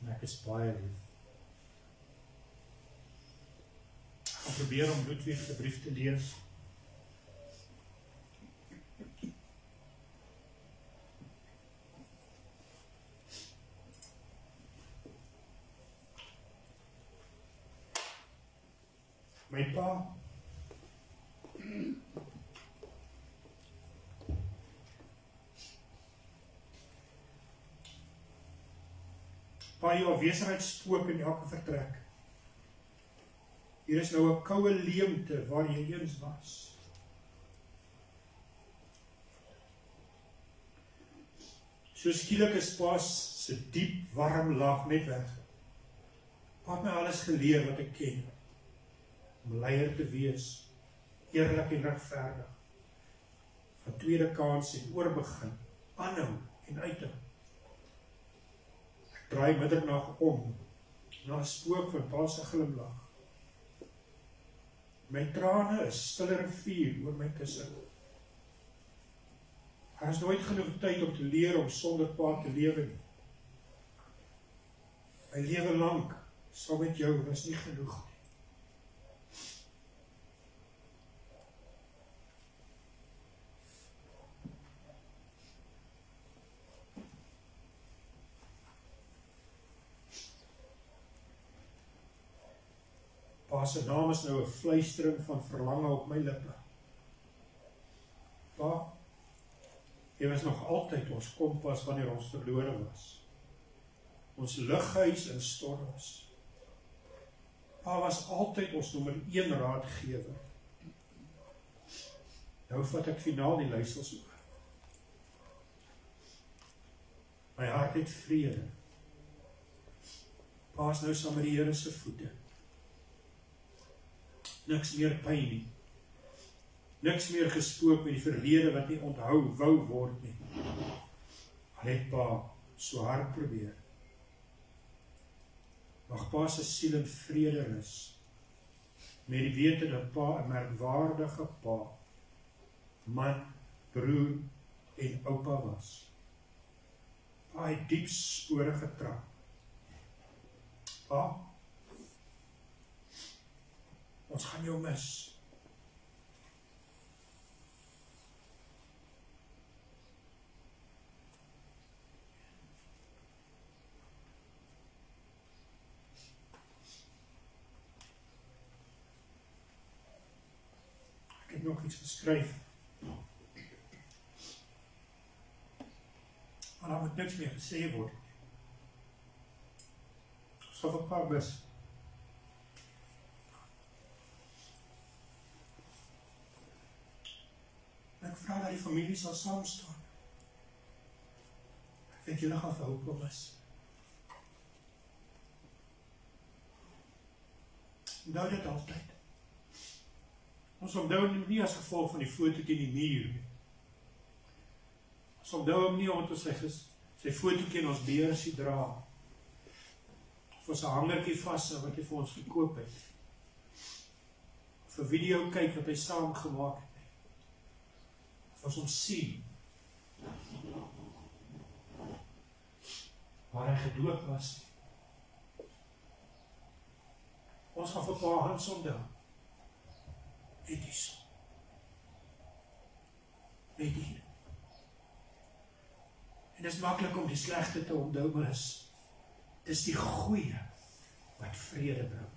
En ek is baie lief. Ek gaan probeer om Ludwig se brief te lees. My pa, jou afwesigheid spook in elke vertrek. Hier is nou 'n koue leemte waar jy eens was. So skielik is pa se diep warm lag net weg. Pa het my alles geleer wat ek ken. Om leier te wees, eerlik en regverdig, van tweede kans en oorbegin, aanhou en uithou. Ek draai middernag om, na 'n spook van pa se glimlag. My trane is stille rivier oor my kussing. Daar is nooit genoeg tyd om te leer om sonder pa te lewe nie. My lewe lank, saam met jou, was nie genoeg nie. Pa se naam is nou 'n fluistering van verlange op my lippe. Pa, jy was nog altyd ons kompas wanneer ons verlore was. Ons lighuis in storms. Pa was altyd ons nommer 1 raadgewer. Nou vat ek finaal die leiersels oor. My hart het vrede. Pa is nou saam met die Here se voete. Niks meer pyn nie. Niks meer gespook met die verlede wat nie onthou wou word nie. Al het pa so hard probeer. Mag pa se siel in vrede rus, met die wete dat pa 'n merkwaardige pa, man, broer en oupa was. Pa het diep spore getrap. Pa, ons gaan jou mis. Ek het nog iets geskryf. Maar daar moet niks meer gesê word. Ons gaan 'n paar mis. Ek vra dat die familie sal saam staan. Ek weet julle gaan vir hoop mis. Onthou dit altyd. Ons onthou hom nie as gevolg van die fotootjie in die muur nie. Ons onthou hom nie omdat ons sy fotootjie in ons beursie dra. Of ons 'n hangertjie vashou wat hy vir ons gekoop het. Of 'n video kyk wat hy saam gemaak het. Of ons hom sien. Waar hy gedoop was. Ons gaan vir pa Hans onthou. Net hierso. Net hier. En dit is maklik om die slegte te onthou, maar dis die goeie wat vrede bring.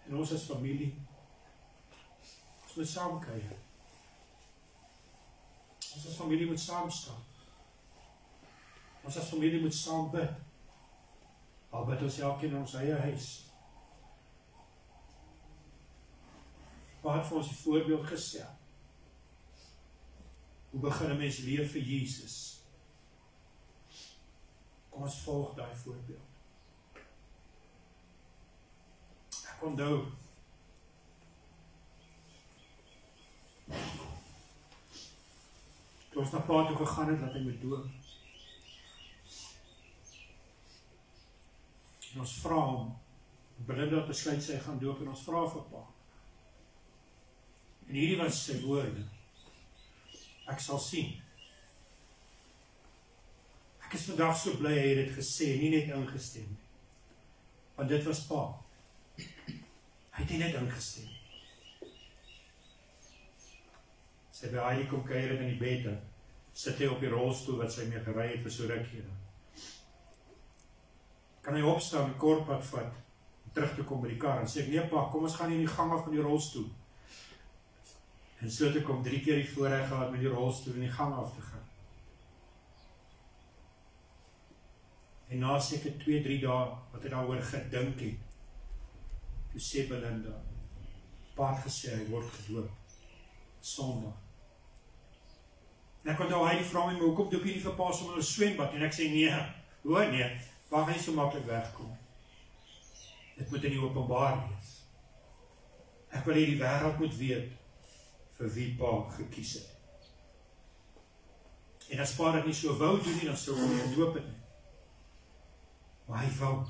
En ons as familie, ons moet saam kuier. Ons as familie moet saam staan. Ons as familie moet saam bid. Al bid ons elkeen in ons eie huis. Pa het vir ons die voorbeeld gestel. Hoe begin 'n mens leef vir Jesus? Kom ons volg daai voorbeeld. Ek onthou toe ons na pa toe gegaan het dat hy moet doop. En ons vra hom, Belinda besluit sy gaan doop en ons vra vir pa. En hierdie was sy woorde. Ek sal sien. Ek is vandag so bly hy het dit gesê, nie net ingestem nie. Want dit was pa. Hy het nie net ingestem. Sy by Heidi kom kuier in die bed, sit hy op die rolstoel wat sy mee gery het vir so rukkie. Kan hy opstaan en kortpad vat, en terug te kom by die kar, en sê ek, nee pa, kom ons gaan in die gang af van die rolstoel. En so het ek om 3 keer die voorreg gehad met die rolstoel in die gang af te gaan. En na seker 2-3 dae, wat hy daaroor gedink het, toe sê Belinda, pa het gesê, hy word gedoop, Sondag. En ek onthou, hy vra my, maar hoekom doop jy nie vir pa sommer in 'n swembad? En ek sê, nee, hoor nee, pa gaan nie so maklik wegkom. Dit moet in die openbaar wees. Ek wil hê die wêreld moet weet, vir wie pa gekies het. En as pa dit nie so wou doen nie, dan sou hy nie gedoop het nie. Maar hy wou.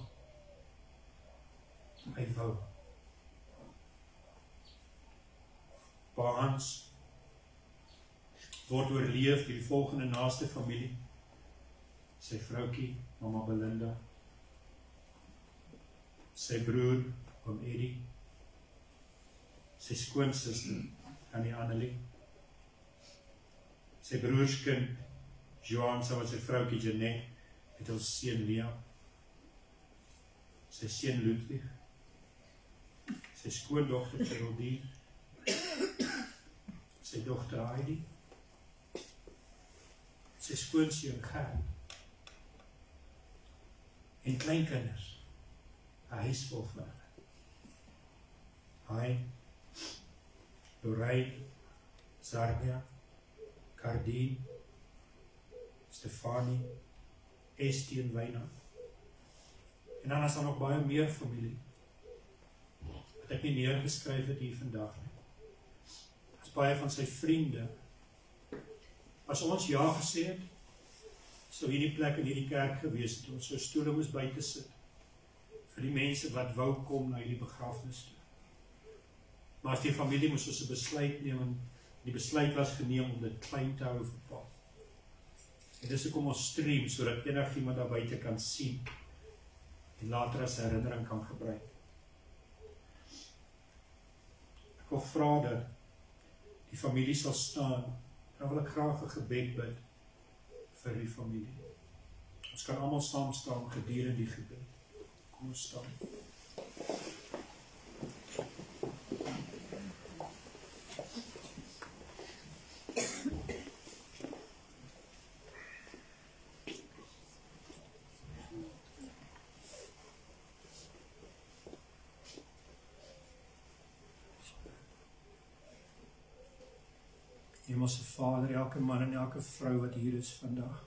Hy wou. Pa Hans word oorleef deur die volgende naaste familie. Sy vroukie, mama Belinda. Sy broer, oom Eddie. Sy skoonsister, Annie Annelie. Sy broerskind, Johan, saam met sy vroukie Jeanette, het ons seun Liam. sy seun Ludwig, sy skoondogter Geraldine, sy dogter Heidi, sy skoonseun Gert, en kleinkinders, 'n huis vol van hulle. Hy, Lorraine, Sarnia, Cardine, Stefanie, Estie en Wynand. En dan is daar nog baie meer familie, wat ek nie neergeskryf het hier vandag nie. As baie van sy vriende, as ons ja gesê het, sou hierdie plek in hierdie kerk gewees het, ons sou stoele moes buite sit, vir die mense wat wou kom na hierdie begrafnis toe. Maar as die familie moes ons 'n besluit neem, en die besluit was geneem om dit klein te hou vir pa. En dis hoekom ons stream, sodat enigiemand daar buite kan sien, en later as herinnering kan gebruik. Ek wil vra dat die familie sal staan, en dan wil ek graag 'n gebed bid vir die familie. Ons kan almal saam staan gedurende die gebed. Kom ons staan. Hemelse Vader, elke man en elke vrou wat hier is vandag,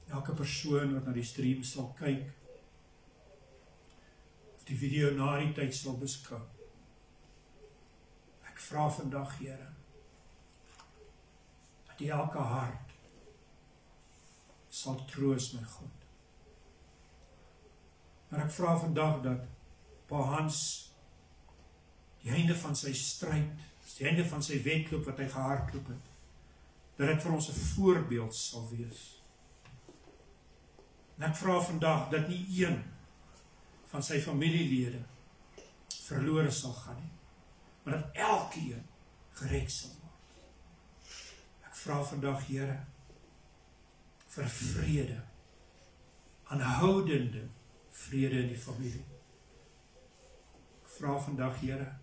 elke persoon wat na die stream sal kyk, of die video na die tyd sal beskou, ek vra vandag, Here, dat die elke hart sal troos, my God. Maar ek vra vandag dat Pa Hans die einde van sy stryd, die einde van sy wedloop wat hy gehardloop het, dat dit vir ons 'n voorbeeld sal wees. En ek vra vandag dat nie een van sy familielede verlore sal gaan nie, maar dat elkeen gered sal word. Ek vra vandag, Here, vir vrede, aanhoudende vrede in die familie. Ek vra vandag, Here,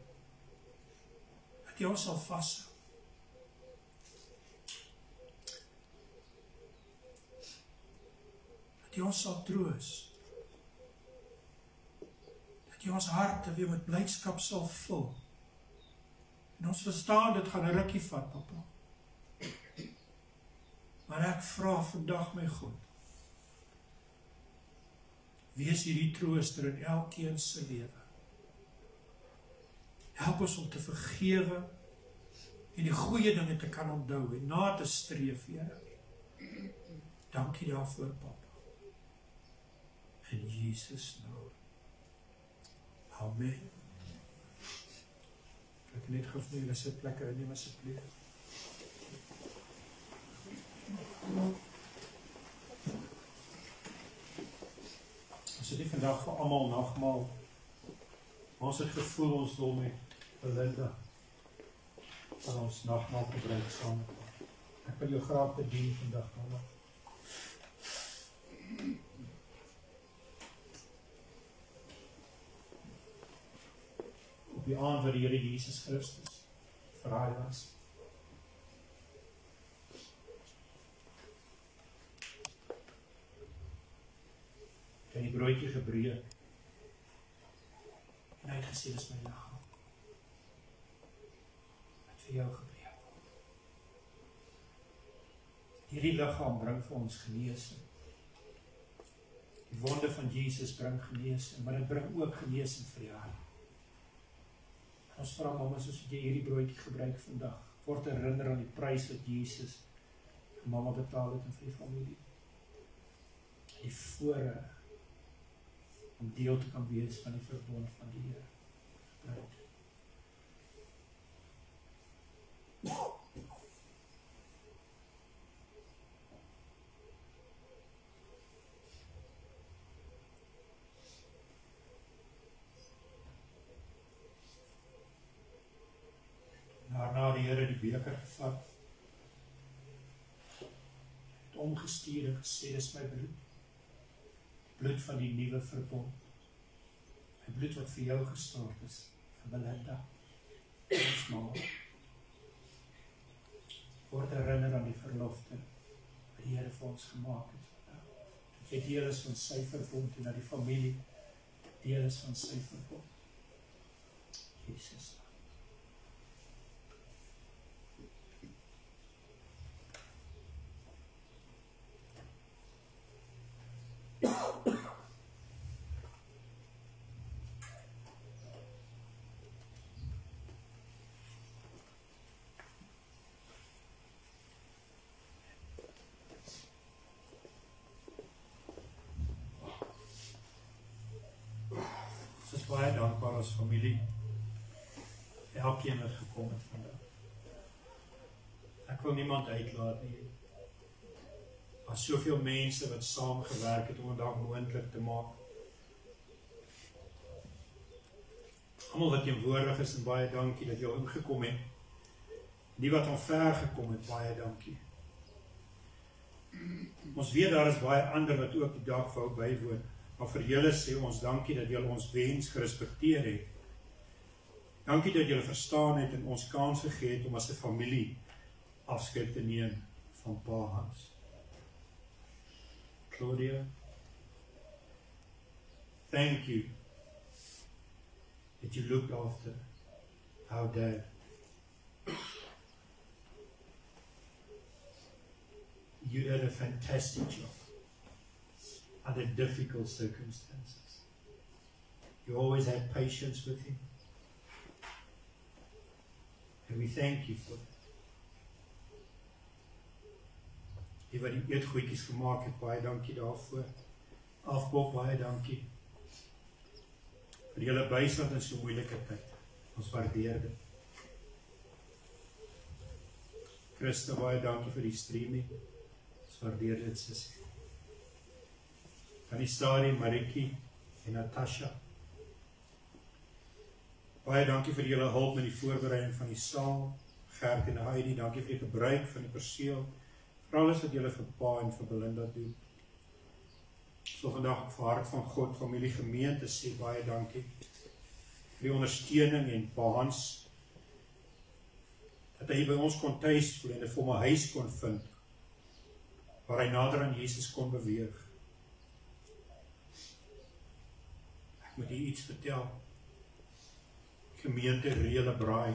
dat jy ons sal vashou. Dat jy ons sal troos. Dat jy ons harte weer met blydskap sal vul. En ons verstaan, dit gaan 'n rukkie vat, Papa. Maar ek vra vandag, my God, wees hierdie trooster in elkeen se lewe. Help ons om te vergewe en die goeie dinge te kan onthou en na te streef, Here. Dankie daarvoor, Papa. In Jesus naam. Amen. Ek net gou vir julle sitplekke inneem asseblief. Ons het nie vandag vir almal nagmaal. Ons het gevoel ons wil met Belinda van ons nagmaal gebruik saam. Ek wil jou graag bedien vandag, mama. Op die aand wat die Here Jesus Christus verraai was, het die broodjie gebreek en hy het gesê, dis my liggaam wat vir jou gebreek word. Hierdie liggaam bring vir ons genesing. Die wonde van Jesus bring genesing, maar dit bring ook genesing vir die hart. Ons vra, mama, soos jy hierdie broodjie gebruik vandag, word herinner aan die prys wat Jesus vir mama betaal het en vir die familie. Die voorreg om deel te kan wees van die verbond van die Here. Gebruik. Daarna die Here die beker gevat, het omgestuur en gesê, dis my bloed, bloed van die nuwe verbond. Die bloed wat vir jou gestort is, vir Belinda, ons ma. Word herinner aan die verlofte, wat die Here vir ons gemaak het. Dat jy deel is van sy verbond en dat die familie deel is van sy verbond. Jesus. Ons is baie dankbaar as familie. Elkeen wat gekom het vandag. Ek wil niemand uitlaat nie. As soveel mense wat saamgewerk het om 'n dag moontlik te maak. Almal wat teenwoordig is en baie dankie dat jy ingekom het. Die wat al ver gekom het, baie dankie. Ons weet daar is baie ander wat ook die dag wou bywoon. Maar vir julle sê ons dankie dat julle ons wens gerespekteer het. Dankie dat julle verstaan het en ons kans gegee het om as 'n familie afskeid te neem van Pa Hans. Claudia, thank you that you looked after our dad. You did a fantastic job under difficult circumstances. You always had patience with him. And we thank you for that. Die wat die eetgoedjies gemaak het, baie dankie daarvoor. Afbok, baie dankie. Vir julle bystand in so moeilike tyd. Ons waardeer dit. Christa, baie dankie vir die streaming. Ons waardeer dit, sussie. Anistari, Marikie en Natasha. Baie dankie vir julle hulp met die voorbereiding van die saal. Gert en Heidi, dankie vir die gebruik van die perseel. Vir alles wat julle vir Pa en vir Belinda doen. So vandag vir hart van God, familie, gemeente sê baie dankie. Vir die ondersteuning en Pa Hans. Dat hy by ons kon tuis voel en vir hom 'n huis kon vind. Waar hy nader aan Jesus kon beweeg. Ek moet hier iets vertel. Gemeente reële braai.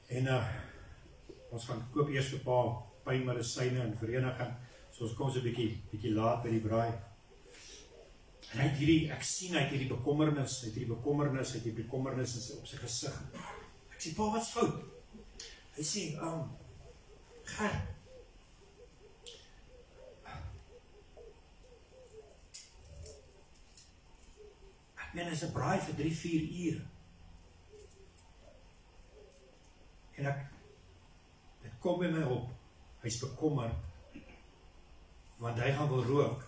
En ons gaan koop eers vir Pa pynmedisyne en vereniging, so ons kom so 'n bietjie laat by die braai. En hy het hierdie, ek sien hy het hierdie bekommernis, op sy gesig. Ek sê, Pa, wat's fout? Hy sê, Gert, ek meen, is 'n braai vir 3-4 ure. En dit kom by my op, hy's bekommerd, want hy gaan wil rook,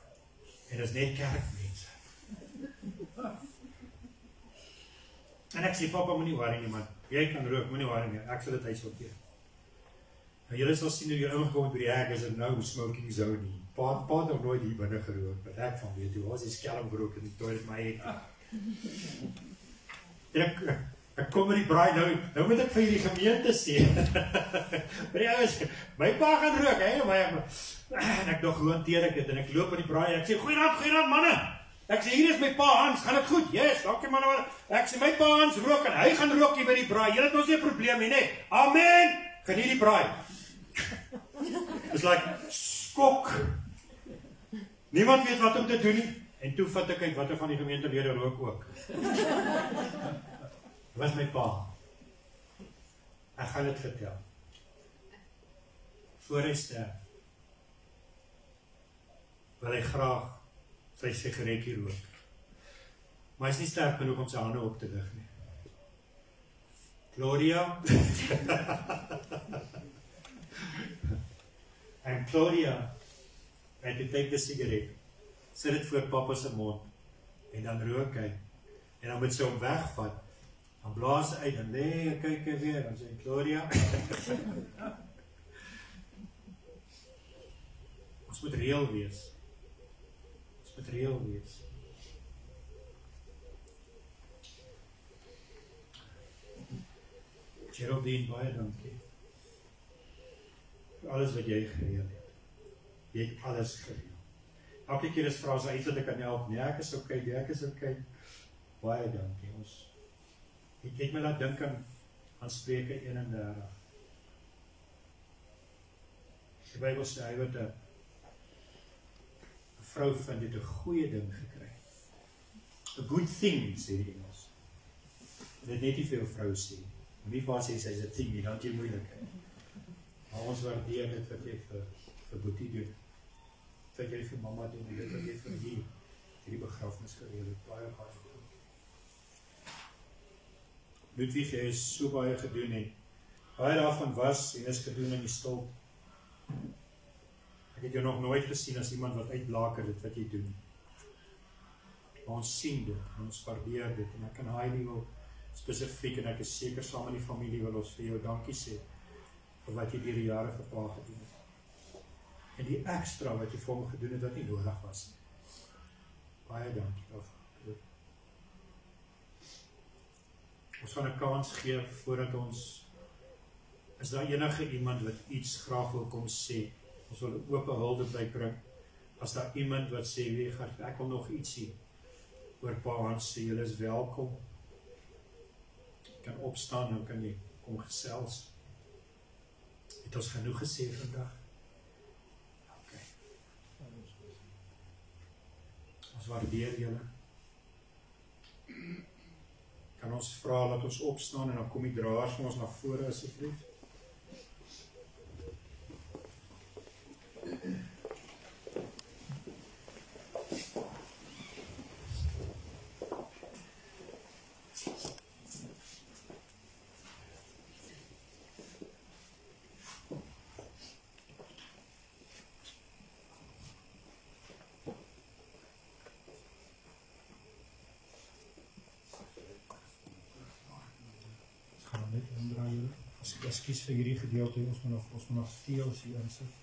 en dit is net kerkmense. En ek sê, Papa, moenie worry nie, man, jy kan rook, moenie worry nie, ek sal dit uitsorteer. Nou, julle sal sien hoe jy ingekom het by die hek, is dit nou smoking zone nie. Pa het nog nooit hier binne gerook, wat ek van weet, hoe was die skelmgerook in die toilet, maar hy het. Ek kom met die braai, nou moet ek vir die gemeente sê. Maar die ouens, my pa gaan rook, en ek nog hanteer ek dit, en ek loop in die braai, ek sê, goeienaand manne, ek sê, hier is my Pa Hans, gaan dit goed? Yes, dankie manne, ek sê, my Pa Hans rook, en hy gaan rook hier by die braai, julle het ons nie 'n probleem nie, nee, amen, geniet die braai. It's like, skok, niemand weet wat om te doen nie, en toe vat ek uit wat van die gemeentelede rook ook. Dit was my Pa. Ek gaan dit vertel. Voor hy sterf, wil hy graag sy sigaretjie rook. Maar hy is nie sterk genoeg om sy hande op te lig nie. Claudia. En Claudia, hy het die sigaret, sit dit voor Papa se mond, en dan rook hy, en dan moet sy hom wegvat, dan blaas hy uit, en nee, kyk hy weer, dan sê Claudia, ons moet reël wees. Ons moet reël wees. Geraldine, baie dankie. Vir alles wat jy gereël het. Jy het alles gereël. Elke keer is vra as iets wat ek kan help. Nee, ek is okay, ek is okay. Baie dankie. Ek het my laat dink aan Spreuke 31. Die Bybel sê hy wat 'n vrou vind het 'n goeie ding gekry. A good thing, sê die Engels. Dit net nie veel vrou sê. Nie vir sê sy's 'n thing nie, dan het jy moeilikheid. Maar ons waardeer dit wat jy vir Boetie doen. Wat jy vir mamma doen, en dit wat jy vir hierdie begrafnis gereël het, baie goed. Ludwig, jy is so baie gedoen en baie daarvan was en is gedoen in die stilte. Ek het jou nog nooit gesien as iemand wat uitblaker dit wat jy doen. Maar ons sien dit, en ons waardeer dit, en ek kan Heidi wil spesifiek, en ek is seker saam met die familie wil ons vir jou dankie sê, vir wat jy deur die jare vir pa gedoen het. En die ekstra wat jy vir hom gedoen het, wat nie nodig was. Baie dankie daarvoor. Ons gaan 'n kans gee, voordat ons, is daar enige iemand wat iets graag wil kom sê, ons wil 'n oop hulde bybring, as daar iemand wat sê, ek wil nog iets sê, oor Pa Hans sê, julle is welkom, kan opstaan, dan kan jy kom gesels. Het ons genoeg gesê vandag? Ok. Ons waardeer julle. Kan ons vra dat ons opstaan en dan kom die draers van ons na vore asseblief. Ekskuus vir hierdie gedeelte, ons moet nog teels hier insit.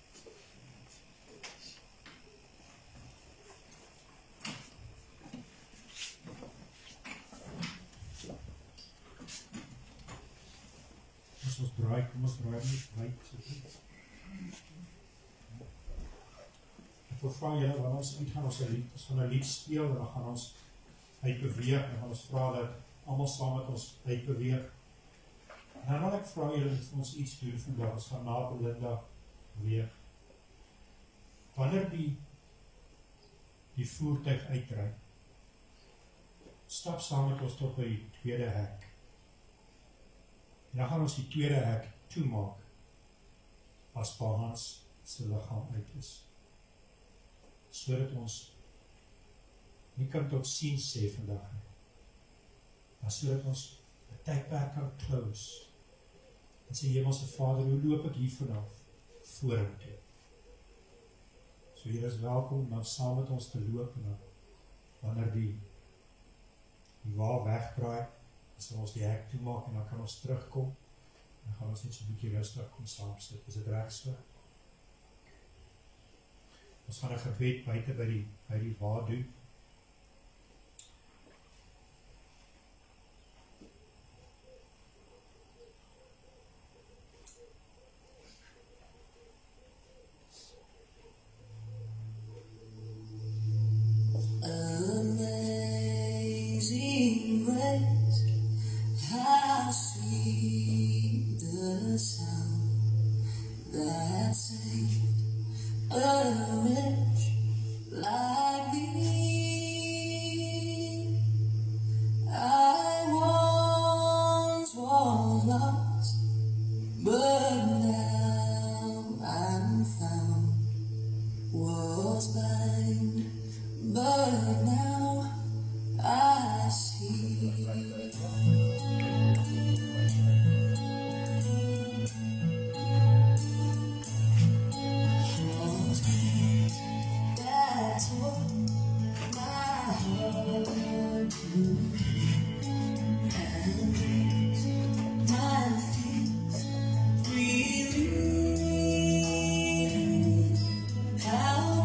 Kom ons draai net wyd. Ek wil vra julle, wanneer ons uitgaan, ons gaan 'n lied speel, en dan gaan ons uitbeweeg, en gaan ons vra dat almal saam met ons uitbeweeg. En dan wil ek vra julle dat ons iets doen vandag, ons gaan na Belinda weer. Wanneer die voertuig uitry, stap saam met ons tot by die tweede hek. En dan gaan ons die tweede hek toemaak, as Pa Hans se liggaam uit is. Sodat ons nie kan tot siens sê vandag nie, maar sodat ons 'n tydperk kan close. En sê, Hemelse Vader, hoe loop ek hier vanaf vorentoe? So jy is welkom om dan saam met ons te loop, en dan, wanneer die wa wegdraai, as ons die hek toemaak, en dan kan ons terugkom, en dan gaan ons net so 'n bietjie rustig kom saamsit. Is dit reg so? Ons gaan 'n gebed buite by die wa doen. Amazing grace, how sweet the sound that saved a wretch like me. I once was lost, but now I'm found. Was blind, but now I see. That's what my heart knew, and makes my fears relieve. How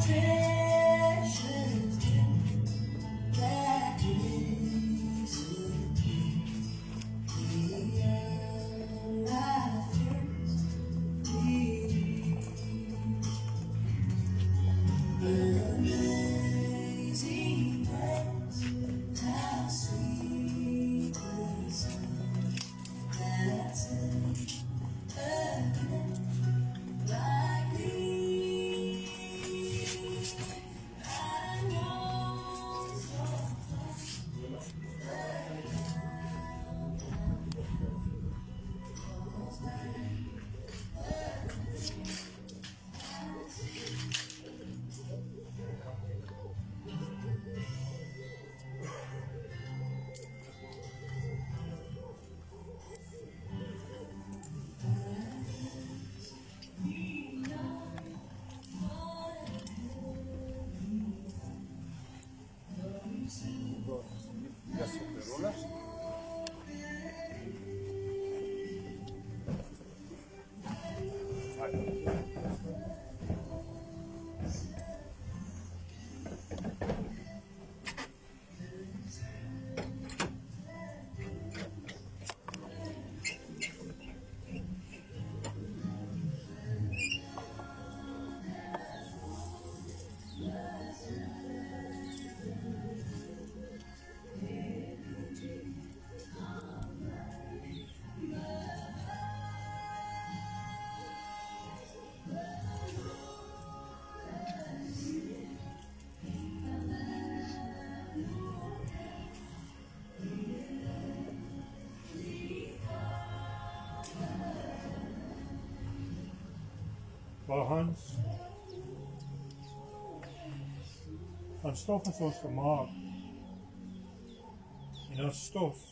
Pa Hans, van stof is ons gemaak, en ons stof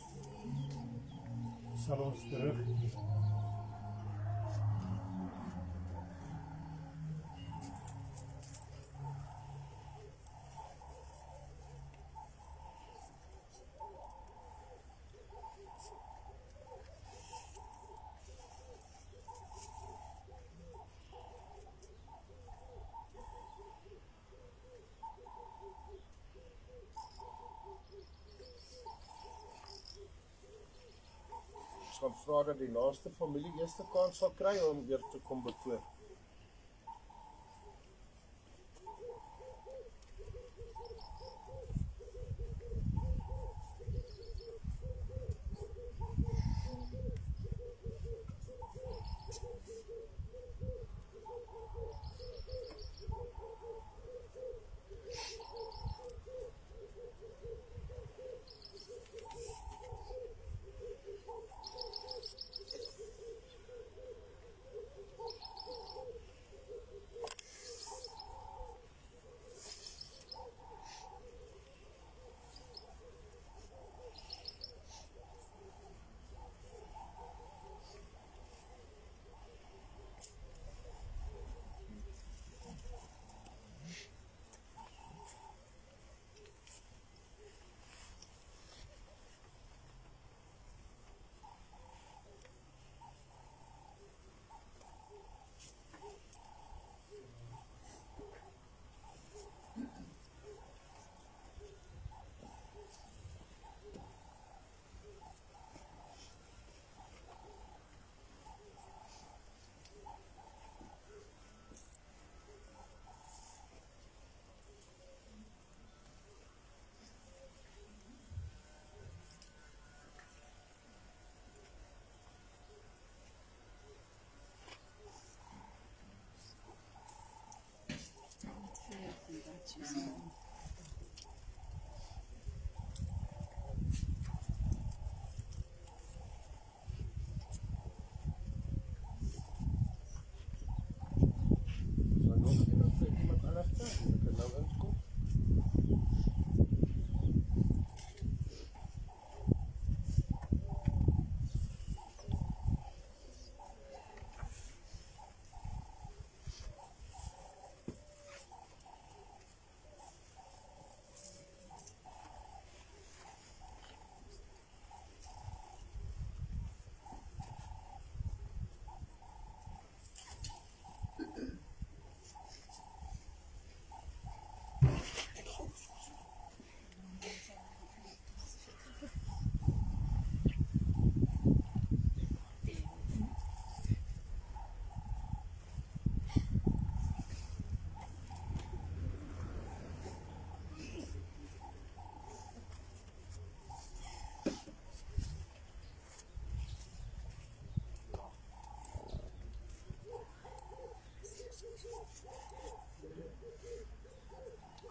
sal ons teruggeef. Ons gaan vra dat die naaste familie eerste kans sal kry om weer te kom bekoor.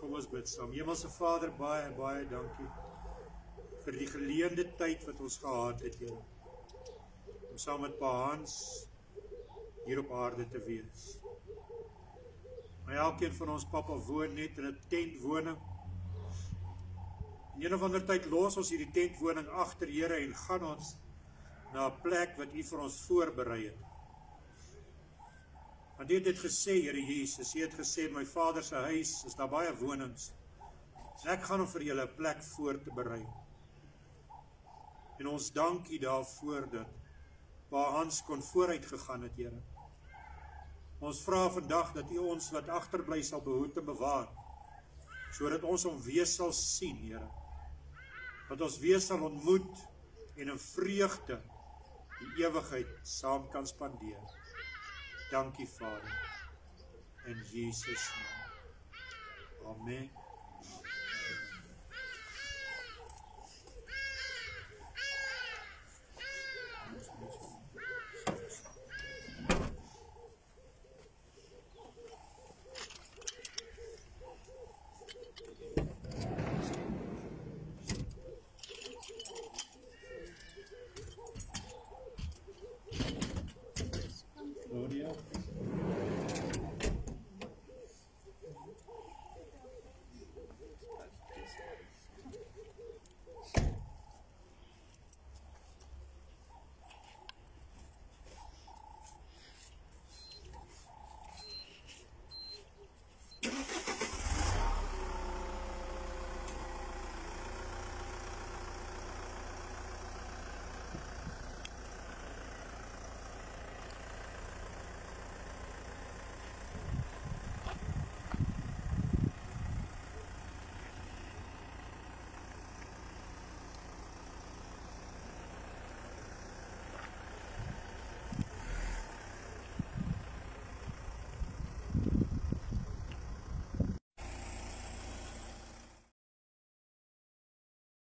Kom ons bid saam. Hemelse Vader, baie, baie dankie vir die geleende tyd wat ons gehad het, Here, om saam met Pa Hans hier op aarde te wees. Maar elkeen van ons papa woon net in 'n tentwoning. En een of ander tyd los ons hierdie tentwoning agter, Here, en gaan ons na 'n plek wat U vir ons voorberei het. Want U het dit gesê, Here Jesus, U het gesê, in my Vader se huis is daar baie wonings. En ek gaan om vir julle 'n plek voor te berei. En ons dank U daarvoor dat Pa Hans kon vooruit gegaan het, Here. Ons vra vandag dat U ons wat agterbly sal behoed en bewaar, sodat ons hom weer sal sien, Here. Dat ons weer sal ontmoet en in vreugde die ewigheid saam kan spandeer. Dankie, Vader. In Jesus' naam. Amen.